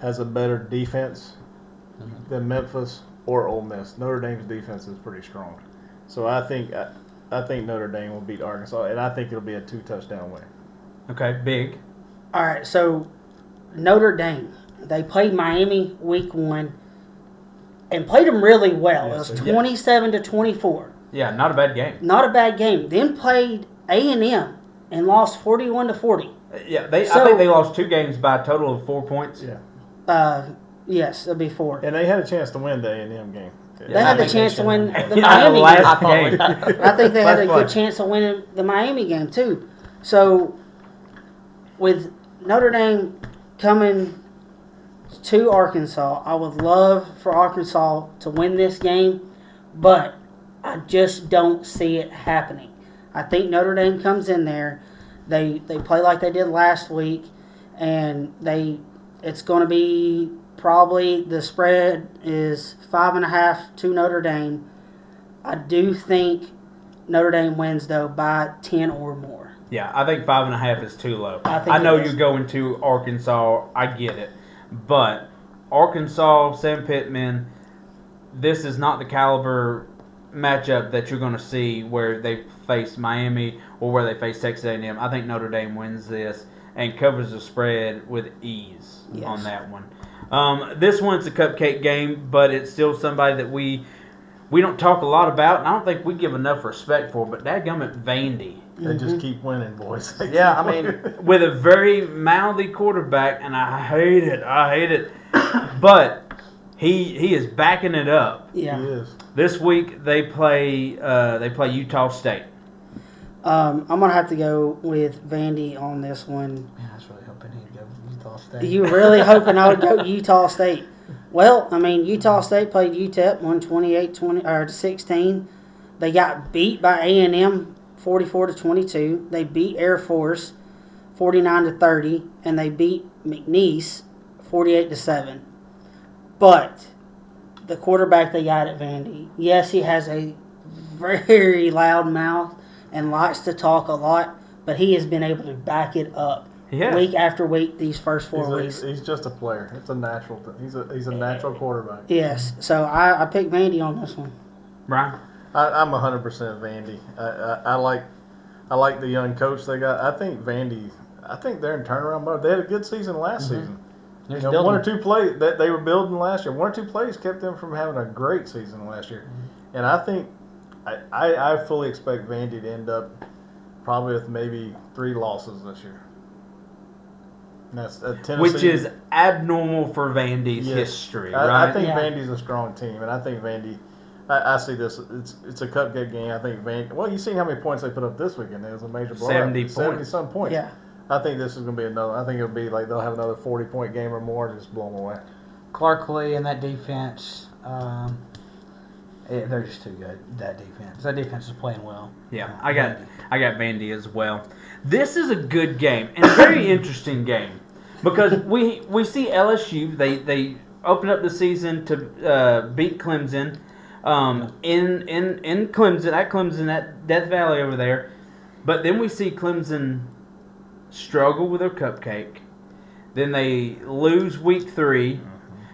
has a better defense than Memphis or Ole Miss. Notre Dame's defense is pretty strong, so I think Notre Dame will beat Arkansas, and I think it'll be a 2-touchdown win. Okay, big. All right, so Notre Dame, they played Miami week 1 and played them really well. It was 27-24. Yeah, not a bad game. Not a bad game. Then played A&M and lost 41-40. Yeah, I think they lost 2 games by a total of 4 points. Yeah. Yes, it'll be 4. And they had a chance to win the A&M game. They had the think chance they to win should. the Miami last game. game. I think they had a Last good play. chance of winning the Miami game too. So, with Notre Dame coming to Arkansas, I would love for Arkansas to win this game, but I just don't see it happening. I think Notre Dame comes in there, they play like they did last week, and it's going to be probably the spread is 5.5 to Notre Dame. I do think Notre Dame wins though by 10 or more. Yeah, I think 5.5 is too low. I think I know it is. you're going to Arkansas. I get it, but Arkansas, Sam Pittman, this is not the caliber matchup that you're going to see where they face Miami or where they face Texas A&M. I think Notre Dame wins this and covers the spread with ease on that one. This one's a cupcake game, but it's still somebody that we don't talk a lot about, and I don't think we give enough respect for. But dadgummit, Vandy. They just keep winning, boys. They Yeah, keep I mean, winning. With a very mouthy quarterback, and I hate it. But he is backing it up. Yeah. He is. This week they play Utah State. I'm gonna have to go with Vandy on this one. man, I was really hoping he'd go Utah State. You really hoping I would go Utah State? Well, I mean, Utah State played UTEP 128-16. They got beat by A&M 44-22. They beat Air Force 49-30, and they beat McNeese 48-7. But the quarterback they got at Vandy, yes, he has a very loud mouth and likes to talk a lot, but he has been able to back it up Yeah. week after week these first 4 weeks. He's just a player. It's a natural thing. He's a natural quarterback. Yes, so I picked Vandy on this one. Brian? I'm 100% Vandy. I like the young coach they got. I think Vandy. I think they're in turnaround mode. They had a good season last season. There's You know, one or building. two plays that they were building last year. One or two plays kept them from having a great season last year. And I think I fully expect Vandy to end up probably with maybe 3 losses this year. And that's Tennessee. Which is abnormal for Vandy's Yes. history, I right? think Yeah. Vandy's a strong team, and I think Vandy. I see this. It's a cupcake game. I think Vandy. Well, you seen how many points they put up this weekend? It was a major blowout. 70 points. 70-some points. Yeah. I think this is going to be another. I think it'll be like they'll have another 40-point game or more and just blow them away. Clark Lee and that defense, they're just too good. That defense is playing well. Yeah, I got Vandy as well. This is a good game and a very interesting game because we see LSU. They open up the season to beat Clemson in Clemson at Death Valley over there, but then we see Clemson struggle with their cupcake. Then they lose week 3.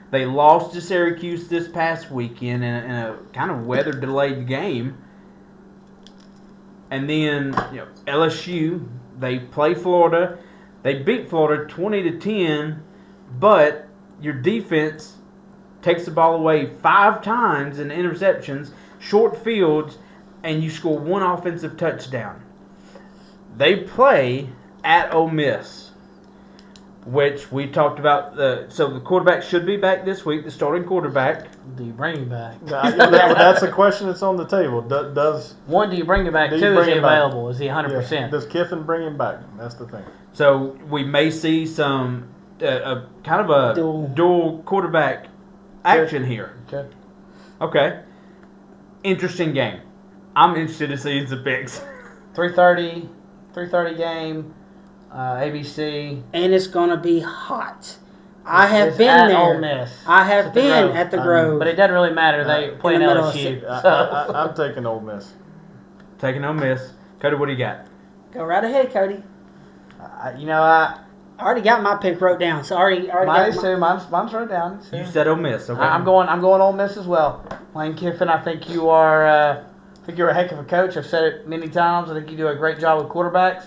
They lost to Syracuse this past weekend in a kind of weather-delayed game. And then LSU, they play Florida. They beat Florida 20-10, but your defense takes the ball away 5 times in interceptions, short fields, and you score 1 offensive touchdown. They play at Ole Miss, which we talked about. So the quarterback should be back this week, the starting quarterback. Do you bring him back? That's a question that's on the table. Does One, do you bring him back? Do you 2, is bring he him back? available? Is he 100%? yeah, does Kiffin bring him back? That's the thing. So we may see some kind of a dual quarterback action here. Okay. Okay. Interesting game. I'm interested to see the picks. 3:30 game, ABC. And it's going to be hot. I have It's been at there. Ole Miss. I have At the been Grove. at the Grove. But it doesn't really matter. They play in in the middle of LSU. I'm taking Ole Miss. Taking Ole Miss. Cody, what do you got? Go right ahead, Cody. I I already got my pick wrote down. So I already mine got is too. Mine's wrote down. So. You said Ole Miss. Okay. I'm going Ole Miss as well. Lane Kiffin, I think you are. I think you're a heck of a coach. I've said it many times. I think you do a great job with quarterbacks.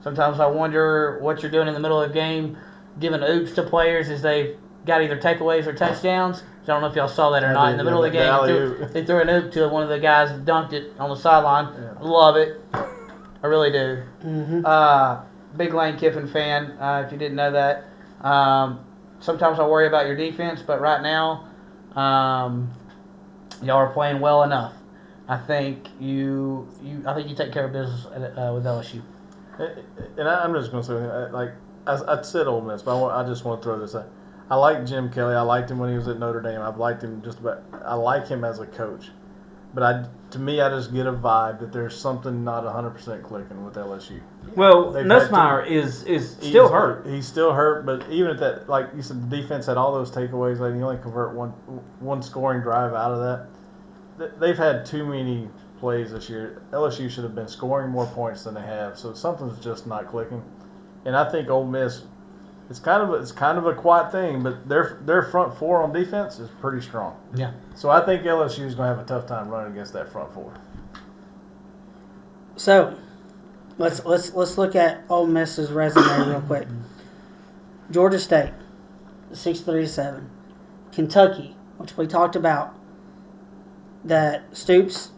Sometimes I wonder what you're doing in the middle of the game, giving oops to players as they've got either takeaways or touchdowns. I don't know if y'all saw that or I not. did, In the middle of the game, alley-oop. they threw an oop to one of the guys that dunked it on the sideline. Yeah. Love it. I really do. Mm-hmm. Big Lane Kiffin fan, if you didn't know that. Sometimes I worry about your defense, but right now, Y'all are playing well enough. I think you take care of business with LSU. And I'm just going to say, like, I said Ole Miss, but I just want to throw this out. I like Jim Kelly. I liked him when he was at Notre Dame. I've liked him I like him as a coach. But to me, I just get a vibe that there's something not 100% clicking with LSU. Well, They've Nussmeier is still hurt. He's still hurt, but even at that, like you said, the defense had all those takeaways. Like you only convert one scoring drive out of that. They've had too many plays this year. LSU should have been scoring more points than they have, so something's just not clicking. And I think Ole Miss, it's kind of a quiet thing, but their front four on defense is pretty strong. Yeah. So I think LSU is going to have a tough time running against that front four. So, let's look at Ole Miss's resume real quick. Georgia State, 6-3-7. Kentucky, which we talked about, that Stoops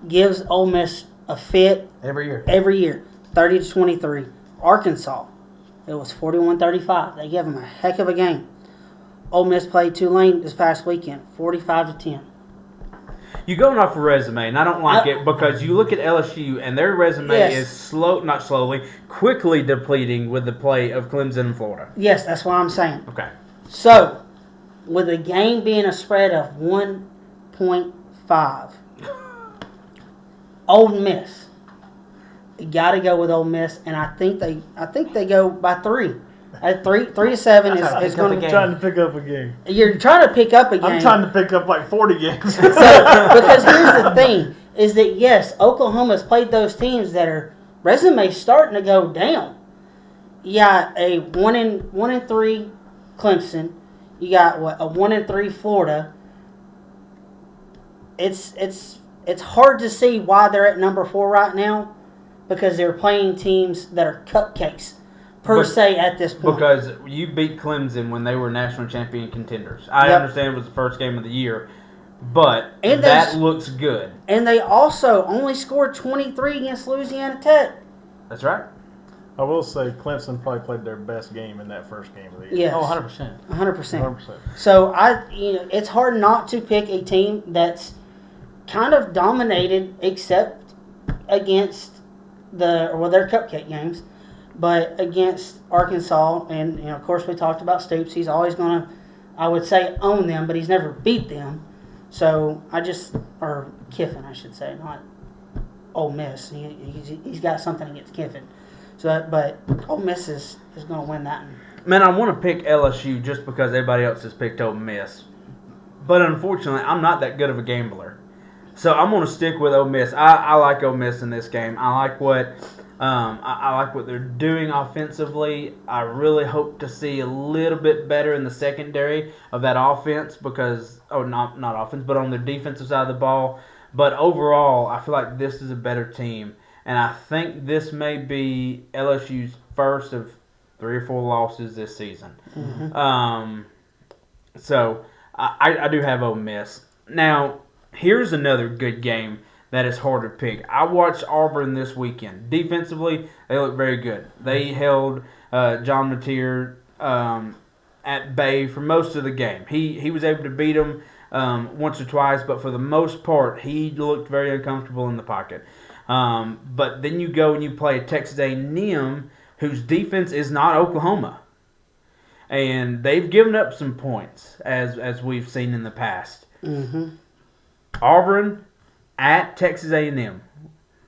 gives Ole Miss a fit Every year. 30-23. Arkansas, it was 41-35. They gave them a heck of a game. Ole Miss played Tulane this past weekend, 45-10. You're going off a resume, and I don't like it because you look at LSU, and their resume Yes. is quickly depleting with the play of Clemson and Florida. Yes, that's what I'm saying. Okay. So, with the game being a spread of 1.5, Ole Miss. You got to go with Ole Miss, and I think they go by 3. At 3-7 is going to. Trying to pick up a game. You're trying to pick up a game. I'm trying to pick up like 40 games. Because here's the thing: is that yes, Oklahoma's played those teams that are resumes starting to go down. You got a 1-3 Clemson. You got a 1-3 Florida. It's hard to see why they're at number 4 right now, because they're playing teams that are cupcakes per se at this point. Because you beat Clemson when they were national champion contenders. I understand it was the first game of the year, but that looks good. And they also only scored 23 against Louisiana Tech. That's right. I will say Clemson probably played their best game in that first game of the year. Yes. Oh, 100%. 100%. 100%. So it's hard not to pick a team that's kind of dominated, except against their cupcake games, but against Arkansas, and of course we talked about Stoops. He's always going to, I would say, own them, but he's never beat them. So or Kiffin, I should say, not Ole Miss. He's got something against Kiffin. So, but Ole Miss is going to win that one. Man, I want to pick LSU just because everybody else has picked Ole Miss, but unfortunately, I'm not that good of a gambler. So I'm going to stick with Ole Miss. I like Ole Miss in this game. I like what they're doing offensively. I really hope to see a little bit better in the secondary of that offense not offense, but on their defensive side of the ball. But overall, I feel like this is a better team, and I think this may be LSU's first of 3 or 4 losses this season. Mm-hmm. So I do have Ole Miss. Now, here's another good game that is hard to pick. I watched Auburn this weekend. Defensively, they look very good. They held John Mateer at bay for most of the game. He was able to beat him once or twice, but for the most part, he looked very uncomfortable in the pocket. But then you go and you play Texas A&M, whose defense is not Oklahoma. And they've given up some points, as we've seen in the past. Mm-hmm. Auburn at Texas A&M.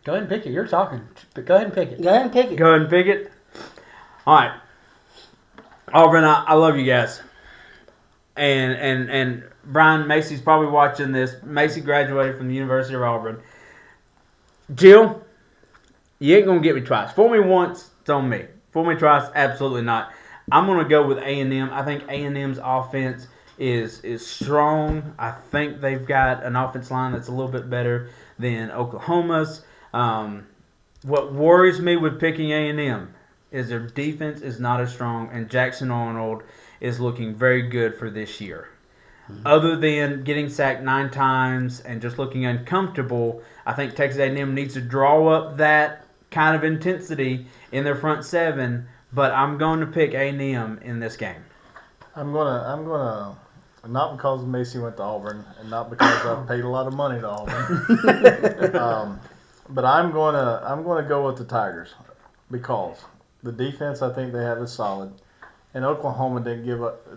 Go ahead and pick it. You're talking. Go ahead and pick it. Go ahead and pick it. Go ahead and pick it. All right. Auburn, I love you guys. And Brian Macy's probably watching this. Macy graduated from the University of Auburn. Jill, you ain't going to get me twice. Fool me once, it's on me. Fool me twice, absolutely not. I'm going to go with A&M. I think A&M's offense is strong. I think they've got an offense line that's a little bit better than Oklahoma's. What worries me with picking A&M is their defense is not as strong, and Jackson Arnold is looking very good for this year. Mm-hmm. Other than getting sacked 9 times and just looking uncomfortable, I think Texas A&M needs to draw up that kind of intensity in their front 7, but I'm going to pick A&M in this game. I'm gonna Not because Macy went to Auburn, and not because I paid a lot of money to Auburn. But I'm gonna go with the Tigers because the defense I think they have is solid, and Oklahoma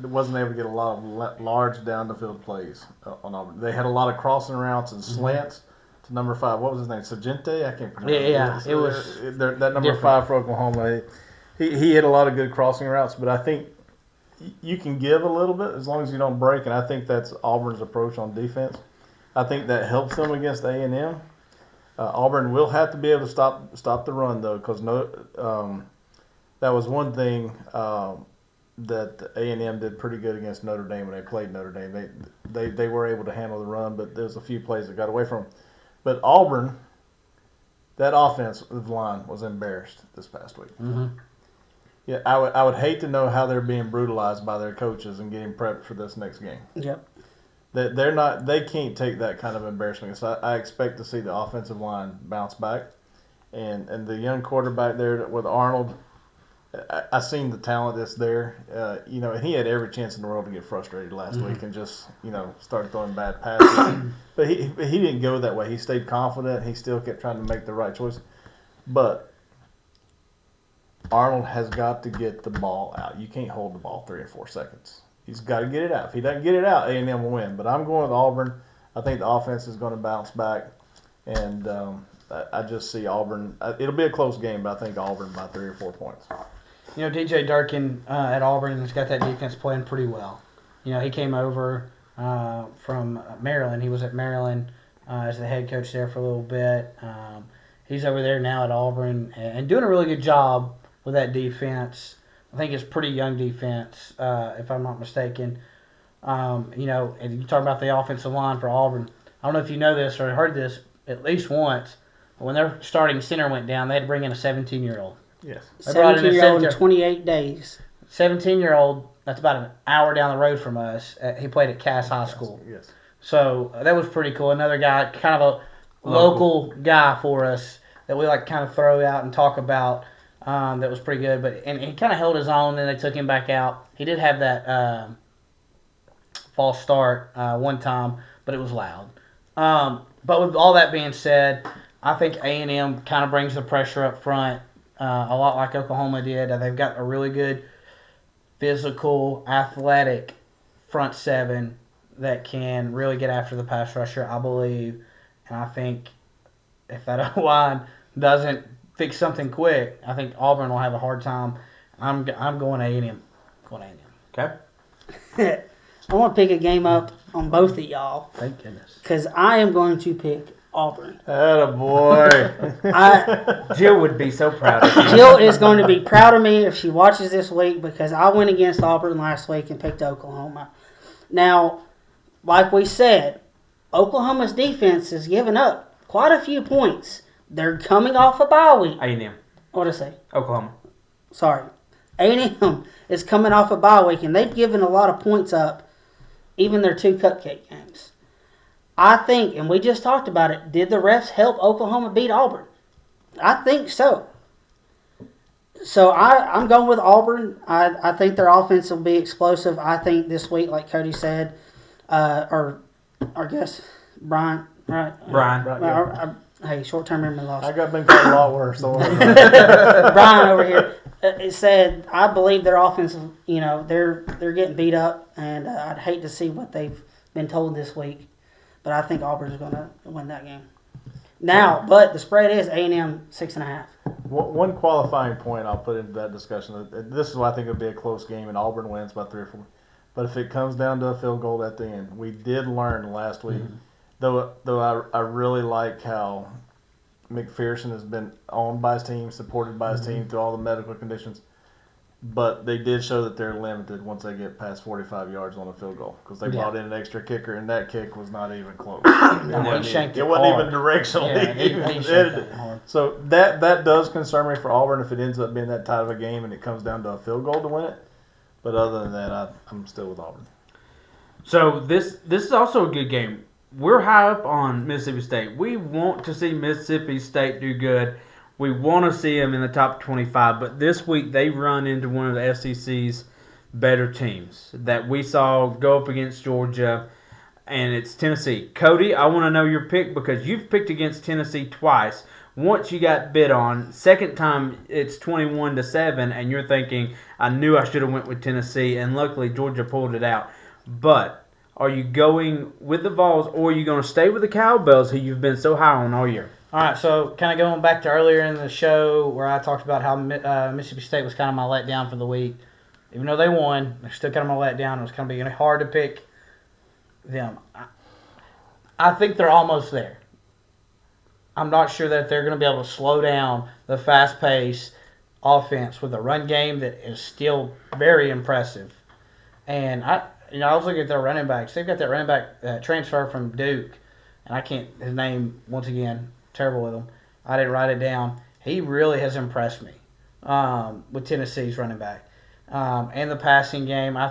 wasn't able to get a lot of large down the field plays on Auburn. They had a lot of crossing routes and slants to number 5. What was his name? Sargente? I can't pronounce it. Yeah, it was that number different. 5 for Oklahoma. He hit a lot of good crossing routes, but I think you can give a little bit as long as you don't break, and I think that's Auburn's approach on defense. I think that helps them against A&M. Auburn will have to be able to stop the run though, because that was one thing that A&M did pretty good against Notre Dame when they played Notre Dame. They were able to handle the run, but there's a few plays that got away from them. But Auburn, that offensive line was embarrassed this past week. Mm-hmm. Yeah, I would hate to know how they're being brutalized by their coaches and getting prepped for this next game. Yep. They can't take that kind of embarrassment. So I expect to see the offensive line bounce back, and the young quarterback there with Arnold. I seen the talent that's there, and he had every chance in the world to get frustrated last week and just start throwing bad passes. But he didn't go that way. He stayed confident. He still kept trying to make the right choice. But Arnold has got to get the ball out. You can't hold the ball 3 or 4 seconds. He's got to get it out. If he doesn't get it out, A&M will win. But I'm going with Auburn. I think the offense is going to bounce back, and I just see Auburn. It'll be a close game, but I think Auburn by 3 or 4 points. DJ Durkin at Auburn has got that defense playing pretty well. He came over from Maryland. He was at Maryland as the head coach there for a little bit. He's over there now at Auburn and doing a really good job with that defense. I think it's pretty young defense, if I'm not mistaken. And you talk about the offensive line for Auburn. I don't know if you know this or heard this at least once. But when their starting center went down, they had to bring in a 17-year-old. Yes. 17-year-old in 28 days. 17-year-old, that's about an hour down the road from us. He played at Cass High School. Yes. So that was pretty cool. Another guy, kind of a local guy for us that we kind of throw out and talk about. That was pretty good, and he kind of held his own. Then they took him back out. He did have that false start one time, but it was loud. But with all that being said, I think A&M kind of brings the pressure up front, a lot like Oklahoma did. They've got a really good physical, athletic front seven that can really get after the pass rusher, I believe. And I think if that O-line doesn't fix something quick, I think Auburn will have a hard time. I'm going A&M. Okay. I want to pick a game up on both of y'all Thank goodness. because I am going to pick Auburn. Attaboy. Jill would be so proud of you. Jill is going to be proud of me if she watches this week because I went against Auburn last week and picked Oklahoma. Now, like we said, Oklahoma's defense has given up quite a few points. They're coming off a bye week. A&M. What did I say? Oklahoma. Sorry. A&M is coming off a bye week, and they've given a lot of points up, even their 2 cupcake games. I think, and we just talked about it, did the refs help Oklahoma beat Auburn? I think so. So I'm going with Auburn. I think their offense will be explosive. I think this week, like Cody said, or I guess Brian, right? Brian. Hey, short-term memory loss. I got been called a lot worse. So Brian over here it said, I believe their offense, they're getting beat up, and I'd hate to see what they've been told this week. But I think Auburn's going to win that game. Now, but the spread is A&M 6.5. one qualifying point I'll put into that discussion. This is why I think it'll be a close game, and Auburn wins by 3 or 4. But if it comes down to a field goal at the end, we did learn last week. Though I really like how McPherson has been owned by his team, supported by his team through all the medical conditions. But they did show that they're limited once they get past 45 yards on a field goal because they brought in an extra kicker, and that kick was not even close. It wasn't even directionally. He shanked it hard. So that does concern me for Auburn if it ends up being that tight of a game and it comes down to a field goal to win it. But other than that, I'm still with Auburn. So this is also a good game. We're high up on Mississippi State. We want to see Mississippi State do good. We want to see them in the top 25. But this week they run into one of the SEC's better teams that we saw go up against Georgia, and it's Tennessee. Cody, I want to know your pick because you've picked against Tennessee twice. Once you got bid on, second time it's 21-7, and you're thinking, I knew I should have went with Tennessee, and luckily Georgia pulled it out. But are you going with the Vols, or are you going to stay with the Cowbells, who you've been so high on all year? All right, so kind of going back to earlier in the show where I talked about how Mississippi State was kind of my letdown for the week. Even though they won, they're still kind of my letdown. It was kind of being hard to pick them. I think they're almost there. I'm not sure that they're going to be able to slow down the fast-paced offense with a run game that is still very impressive. And I was looking at their running backs. They've got that running back transfer from Duke, and I can't his name once again. Terrible with him. I didn't write it down. He really has impressed me with Tennessee's running back and the passing game. I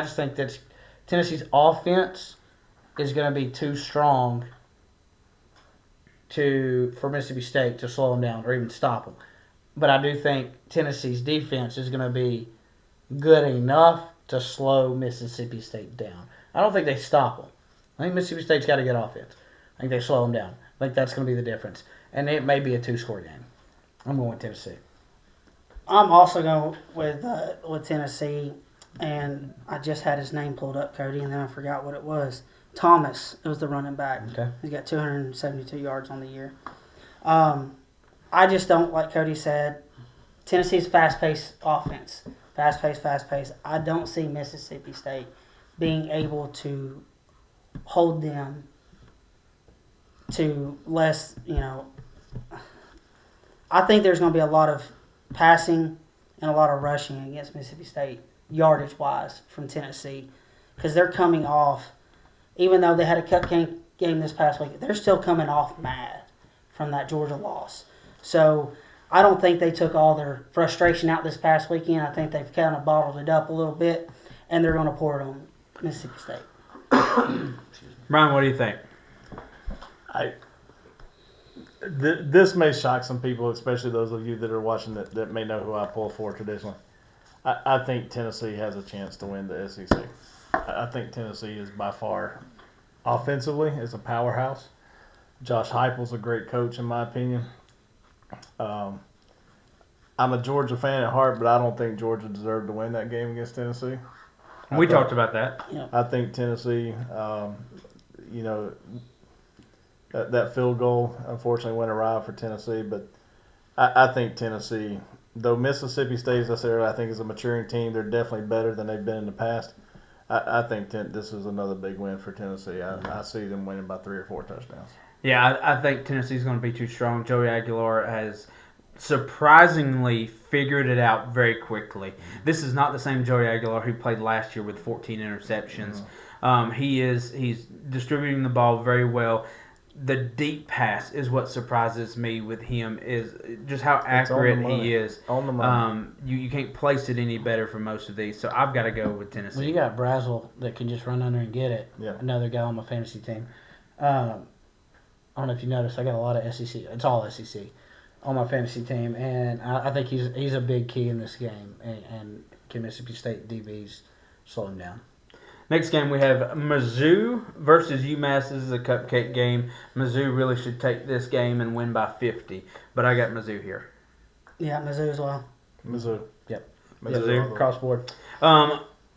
just think that Tennessee's offense is going to be too strong for Mississippi State to slow them down or even stop them. But I do think Tennessee's defense is going to be good enough to slow Mississippi State down. I don't think they stop them. I think Mississippi State's got a good offense. I think they slow them down. I think that's going to be the difference. And it may be a 2-score game. I'm going with Tennessee. I'm also going with Tennessee, and I just had his name pulled up, Cody, and then I forgot what it was. Thomas, it was the running back. Okay. He's got 272 yards on the year. I just don't, like Cody said, Tennessee's fast-paced offense. Fast-paced. I don't see Mississippi State being able to hold them to less, I think there's going to be a lot of passing and a lot of rushing against Mississippi State, yardage-wise, from Tennessee. Because they're coming off, even though they had a cupcake game this past week, they're still coming off mad from that Georgia loss. So I don't think they took all their frustration out this past weekend. I think they've kind of bottled it up a little bit, and they're going to pour it on Mississippi State. Brian, what do you think? This may shock some people, especially those of you that are watching that may know who I pull for traditionally. I think Tennessee has a chance to win the SEC. I think Tennessee is by far, offensively, is a powerhouse. Josh Heupel's a great coach, in my opinion. I'm a Georgia fan at heart, but I don't think Georgia deserved to win that game against Tennessee. We talked about that. Yeah. I think Tennessee, that field goal unfortunately went awry for Tennessee, but I think Tennessee, though Mississippi State, as I said earlier, I think is a maturing team. They're definitely better than they've been in the past. I think this is another big win for Tennessee. I see them winning by 3 or 4 touchdowns. Yeah, I think Tennessee's going to be too strong. Joey Aguilar has surprisingly figured it out very quickly. This is not the same Joey Aguilar who played last year with 14 interceptions. Mm-hmm. He's distributing the ball very well. The deep pass is what surprises me with him, is just how accurate he is. On the money. You can't place it any better for most of these, so I've got to go with Tennessee. Well, you got Brazel that can just run under and get it. Yeah. Another guy on my fantasy team. I don't know if you noticed, I got a lot of SEC. It's all SEC on my fantasy team, and I think he's a big key in this game. And can Mississippi State DBs slow him down? Next game, we have Mizzou versus UMass. This is a cupcake game. Mizzou really should take this game and win by 50, but I got Mizzou here. Yeah, Mizzou as well. Mizzou. Yep. Mizzou. Cross board.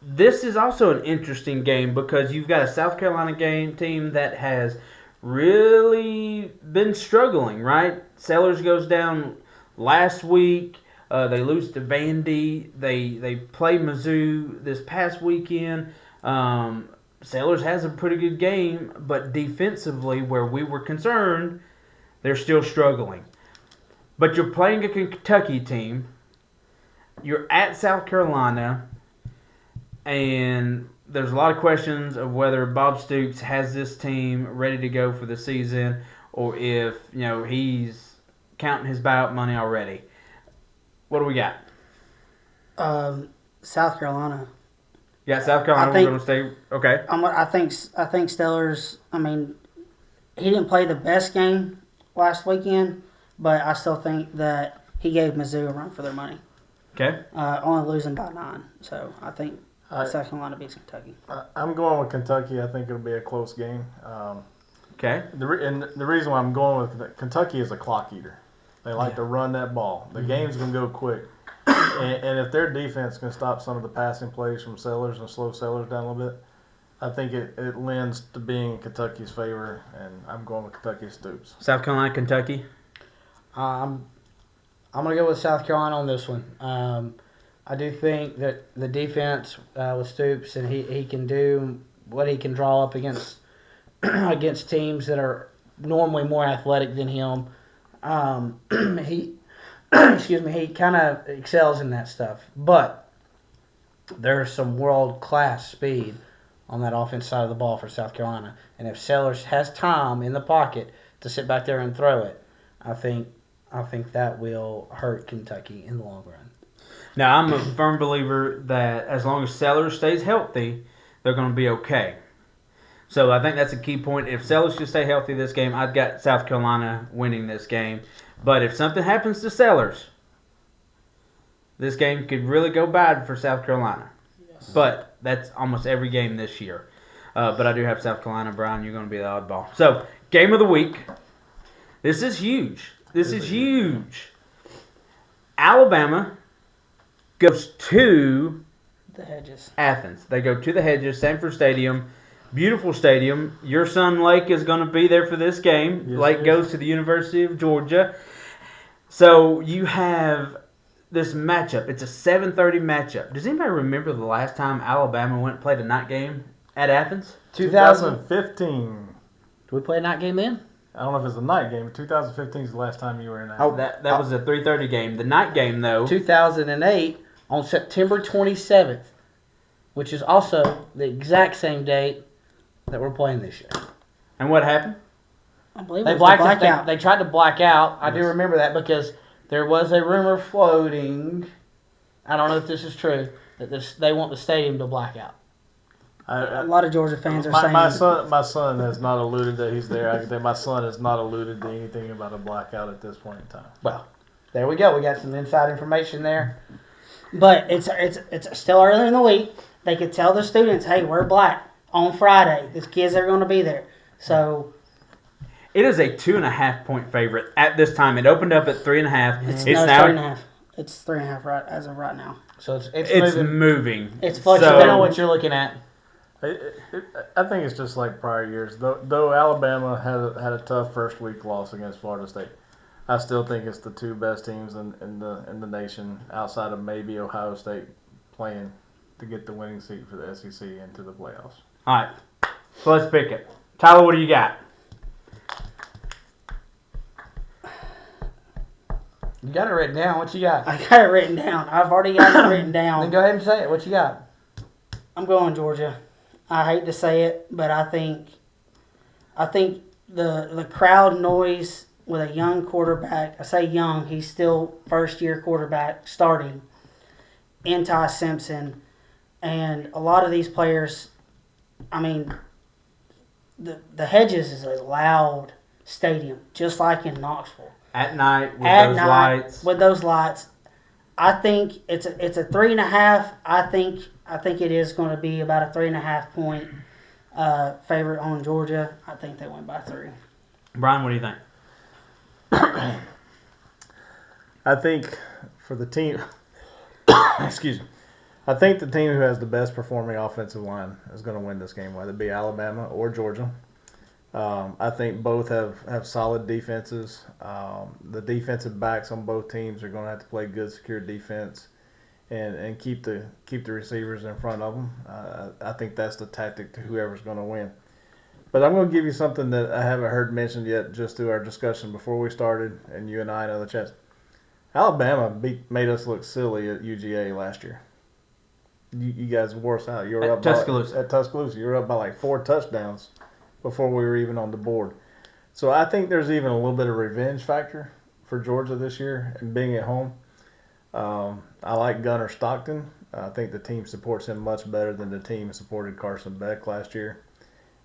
This is also an interesting game because you've got a South Carolina team that has really been struggling, right? Sellers goes down last week. They lose to Vandy. They play Mizzou this past weekend. Sellers has a pretty good game, but defensively, where we were concerned, they're still struggling. But you're playing a Kentucky team. You're at South Carolina, and there's a lot of questions of whether Bob Stoops has this team ready to go for the season, or if he's counting his buyout money already. What do we got? South Carolina. Yeah, South Carolina. We're going to stay. Okay. I think Stellers. I mean, he didn't play the best game last weekend, but I still think that he gave Mizzou a run for their money. Okay. Only losing by 9. So I think I- South Carolina beats Kentucky. I'm going with Kentucky. I think it'll be a close game. Okay. And the reason why I'm going with Kentucky is a clock eater. They like to run that ball. The game's going to go quick. And if their defense can stop some of the passing plays from Sellers and slow Sellers down a little bit, I think it lends to being in Kentucky's favor, and I'm going with Kentucky Stoops. South Carolina, Kentucky. I'm going to go with South Carolina on this one. I do think that the defense with Stoops, and he can do what he can draw up against against teams that are normally more athletic than him. He he kind of excels in that stuff. But there's some world-class speed on that offense side of the ball for South Carolina. And if Sellers has time in the pocket to sit back there and throw it, I think that will hurt Kentucky in the long run. Now, I'm a firm believer that as long as Sellers stays healthy, they're going to be okay. So I think that's a key point. If Sellers can stay healthy this game, I've got South Carolina winning this game. But if something happens to Sellers, this game could really go bad for South Carolina. Yes. But that's almost every game this year. But I do have South Carolina. Brian, you're going to be the oddball. So, game of the week. This is huge. This is huge. Alabama goes to The Hedges. Athens. They go to the Hedges, Sanford Stadium. Beautiful stadium. Your son Lake is going to be there for this game. Yes, Lake goes to the University of Georgia. So you have this matchup. It's a 7:30 matchup. Does anybody remember the last time Alabama went and played a night game at Athens? 2015. Did we play a night game then? I don't know if it's a night game, but 2015 is the last time you were in Oh, Athens. that was a 3:30 game. The night game, though. 2008 on September 27th, which is also the exact same date that we're playing this year. And what happened? I believe They it was the blacked blackout. They tried to black out. I do Yes. remember that because there was a rumor floating. I don't know if this is true that they want the stadium to black out. A lot of Georgia fans are my, saying my son has not alluded that he's there. I can tell my son has not alluded to anything about a blackout at this point in time. Well, there we go. We got some inside information there. But it's still early in the week. They could tell the students, hey, we're black on Friday. The kids are going to be there. So It is a 2.5 point favorite at this time. It opened up at 3.5. it's It's now now 3.5. It's 3.5 right as of right now. So it's it's moving. moving. It's fluctuating. So- Depending on what you're looking at. I think it's just like prior years. Though Alabama had a tough first week loss against Florida State, I still think it's the two best teams in the nation outside of maybe Ohio State playing to get the winning seat for the SEC into the playoffs. All right. So let's pick it. Tyler, what do you got? You got it written down. What you got? I got it written down. I've already got it written Then down. go ahead and say it. What you got? I'm going Georgia. I hate to say it, but I think the crowd noise with a young quarterback. I say young. He's still first year quarterback starting. Ty Simpson, and a lot of these players. I mean, the Hedges is a loud stadium, just like in Knoxville. At night with At those night lights. with those lights. I think it's a 3.5. I think it is going to be about a 3.5 point favorite on Georgia. I think they win by 3. Brian, what do you think? I think for the team, excuse me, I think the team who has the best performing offensive line is going to win this game, whether it be Alabama or Georgia. I think both have solid defenses. The defensive backs on both teams are going to have to play good, secure defense, and keep the receivers in front of them. I think that's the tactic to whoever's going to win. But I'm going to give you something that I haven't heard mentioned yet, just through our discussion before we started, and you and I in other chats. Alabama made us look silly at UGA last year. You guys wore us out. You were At up Tuscaloosa. at Tuscaloosa. You were up by like 4 touchdowns before we were even on the board. So I think there's even a little bit of revenge factor for Georgia this year and being at home. I like Gunnar Stockton. I think the team supports him much better than the team supported Carson Beck last year.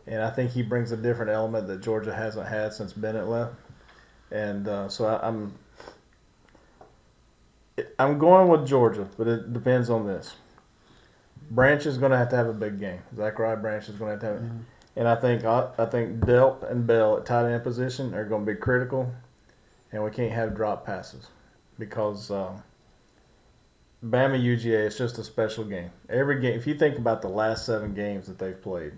And I think he brings a different element that Georgia hasn't had since Bennett left. And so I'm going with Georgia, but it depends on this. Branch is going to have a big game. Zachariah Branch is going to have it. Mm-hmm. And I think Delp and Bell at tight end position are going to be critical, and we can't have drop passes because Bama UGA is just a special game. Every game, if you think about the last 7 games that they've played,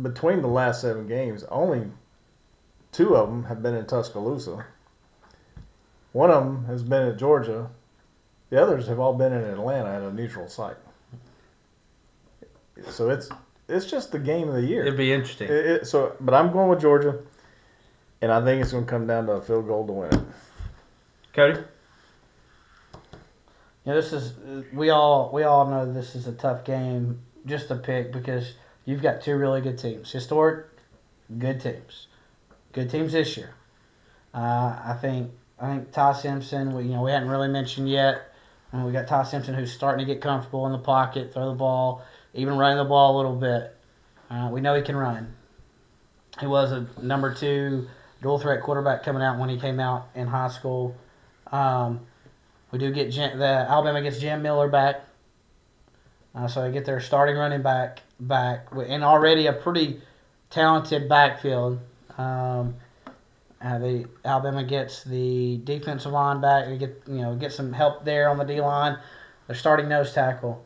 between the last 7 games, only 2 of them have been in Tuscaloosa. One of them has been at Georgia. The others have all been in Atlanta at a neutral site. So it's just the game of the year. It'd be interesting. But I'm going with Georgia, and I think it's going to come down to a field goal to win it. Cody? This is we all know this is a tough game just to pick because you've got 2 really good teams, historic, good teams this year. I think Ty Simpson. We hadn't really mentioned yet. And we got Ty Simpson who's starting to get comfortable in the pocket, throw the ball, even running the ball a little bit. We know he can run. He was a number 2 dual threat quarterback coming out when he came out in high school. We do get Alabama gets Jam Miller back, so they get their starting running back, and already a pretty talented backfield. Alabama gets the defensive line back. They get some help there on the D line. They're starting nose tackle.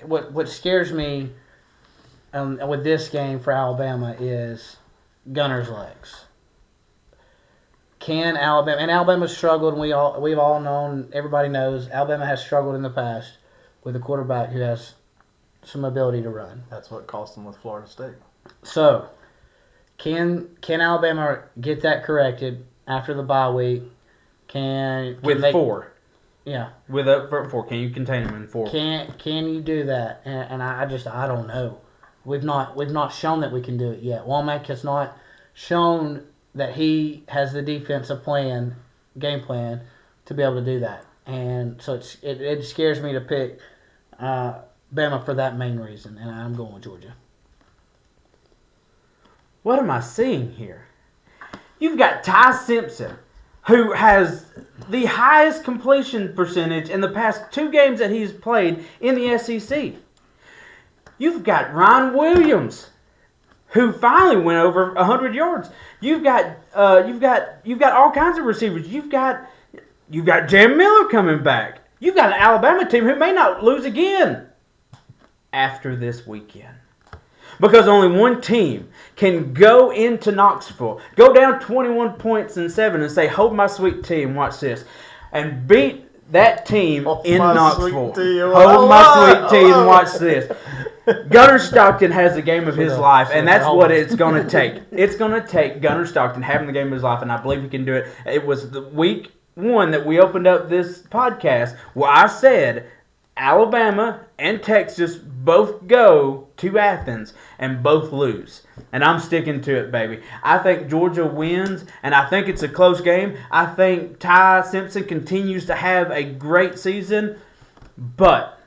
What scares me with this game for Alabama is Gunner's legs. Can Alabama, and Alabama's struggled, and we've all known, everybody knows, Alabama has struggled in the past with a quarterback who has some ability to run. That's what cost them with Florida State. So, can Alabama get that corrected after the bye week? With 4. Yeah. With up front 4. Can you contain them in 4? Can you do that? And I don't know. We've not shown that we can do it yet. Womack has not shown that he has the defensive game plan to be able to do that. And so it scares me to pick Bama for that main reason, and I'm going with Georgia. What am I seeing here? You've got Ty Simpson, who has the highest completion percentage in the past 2 games that he's played in the SEC. You've got Ryan Williams, who finally went over 100 yards. You've got all kinds of receivers. You've got Jam Miller coming back. You've got an Alabama team who may not lose again after this weekend. Because only one team can go into Knoxville, go down 21 points and 7 and say, hold my sweet team, watch this, and beat that team in Knoxville. Hold my sweet team, watch this. Gunner Stockton has the game of his life, and that's what it's going to take. It's going to take Gunner Stockton having the game of his life, and I believe he can do it. It was the week 1 that we opened up this podcast where I said Alabama and Texas both go to Athens and both lose. And I'm sticking to it, baby. I think Georgia wins, and I think it's a close game. I think Ty Simpson continues to have a great season, but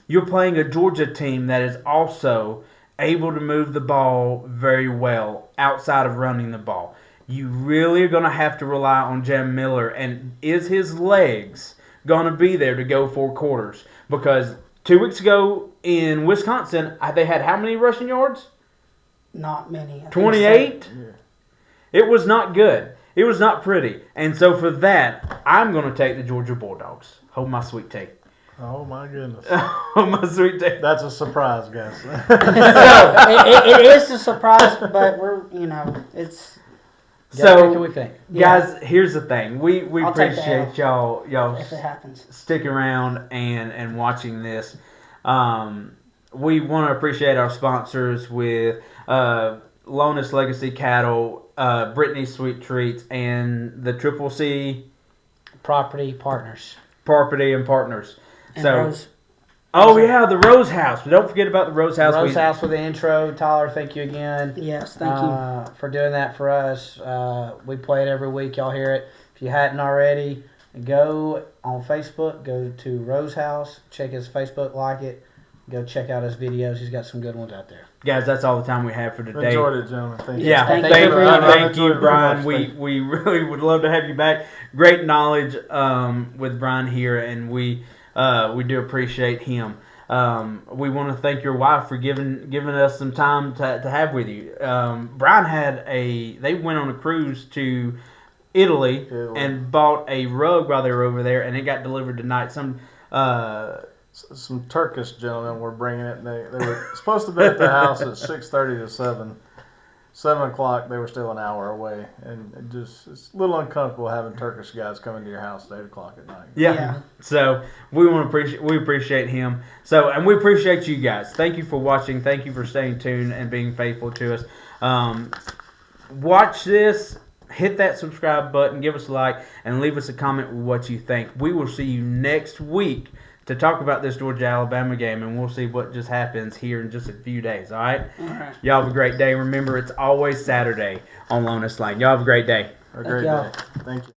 you're playing a Georgia team that is also able to move the ball very well outside of running the ball. You really are going to have to rely on Jam Miller, and is his legs going to be there to go 4 quarters? Because 2 weeks ago in Wisconsin, they had how many rushing yards? Not many. 28? Yeah. It was not good. It was not pretty. And so for that, I'm going to take the Georgia Bulldogs. Hold my sweet tea. Oh, my goodness. Hold my sweet tea. That's a surprise, guys. it is a surprise, but it's... So, what can we think? Guys, here's the thing. We appreciate y'all if it happens, sticking around and watching this. We want to appreciate our sponsors with Lonus Legacy Cattle, Brittany Sweet Treats, and the Triple C Property Partners. And So, Rose. The Rose House. Don't forget about the Rose House. Rose House with the intro. Tyler, thank you again. Yes, thank you. For doing that for us. We play it every week. Y'all hear it. If you hadn't already, go on Facebook. Go to Rose House. Check his Facebook. Like it. Go check out his videos. He's got some good ones out there. Guys, that's all the time we have for today. Enjoyed it, gentlemen. Thank you. Yeah, Thank thank you very much. thank you, Enjoyed it very Brian. much. We really would love to have you back. Great knowledge with Brian here, and we do appreciate him. We want to thank your wife for giving us some time to have with you. Brian they went on a cruise to Italy and bought a rug while they were over there, and it got delivered tonight. Some Turkish gentlemen were bringing it, and they were supposed to be at the house at 6:30 to 7. 7 o'clock, they were still an hour away, and it's a little uncomfortable having Turkish guys come into your house at 8 o'clock at night. Yeah. So we appreciate him. So, and we appreciate you guys. Thank you for watching. Thank you for staying tuned and being faithful to us. Watch this. Hit that subscribe button. Give us a like and leave us a comment with what you think. We will see you next week to talk about this Georgia-Alabama game, and we'll see what just happens here in just a few days, all right? All right. Y'all have a great day. Remember, it's always Saturday on Lowness Lane. Y'all have a great day. A great y'all. day. Thank you.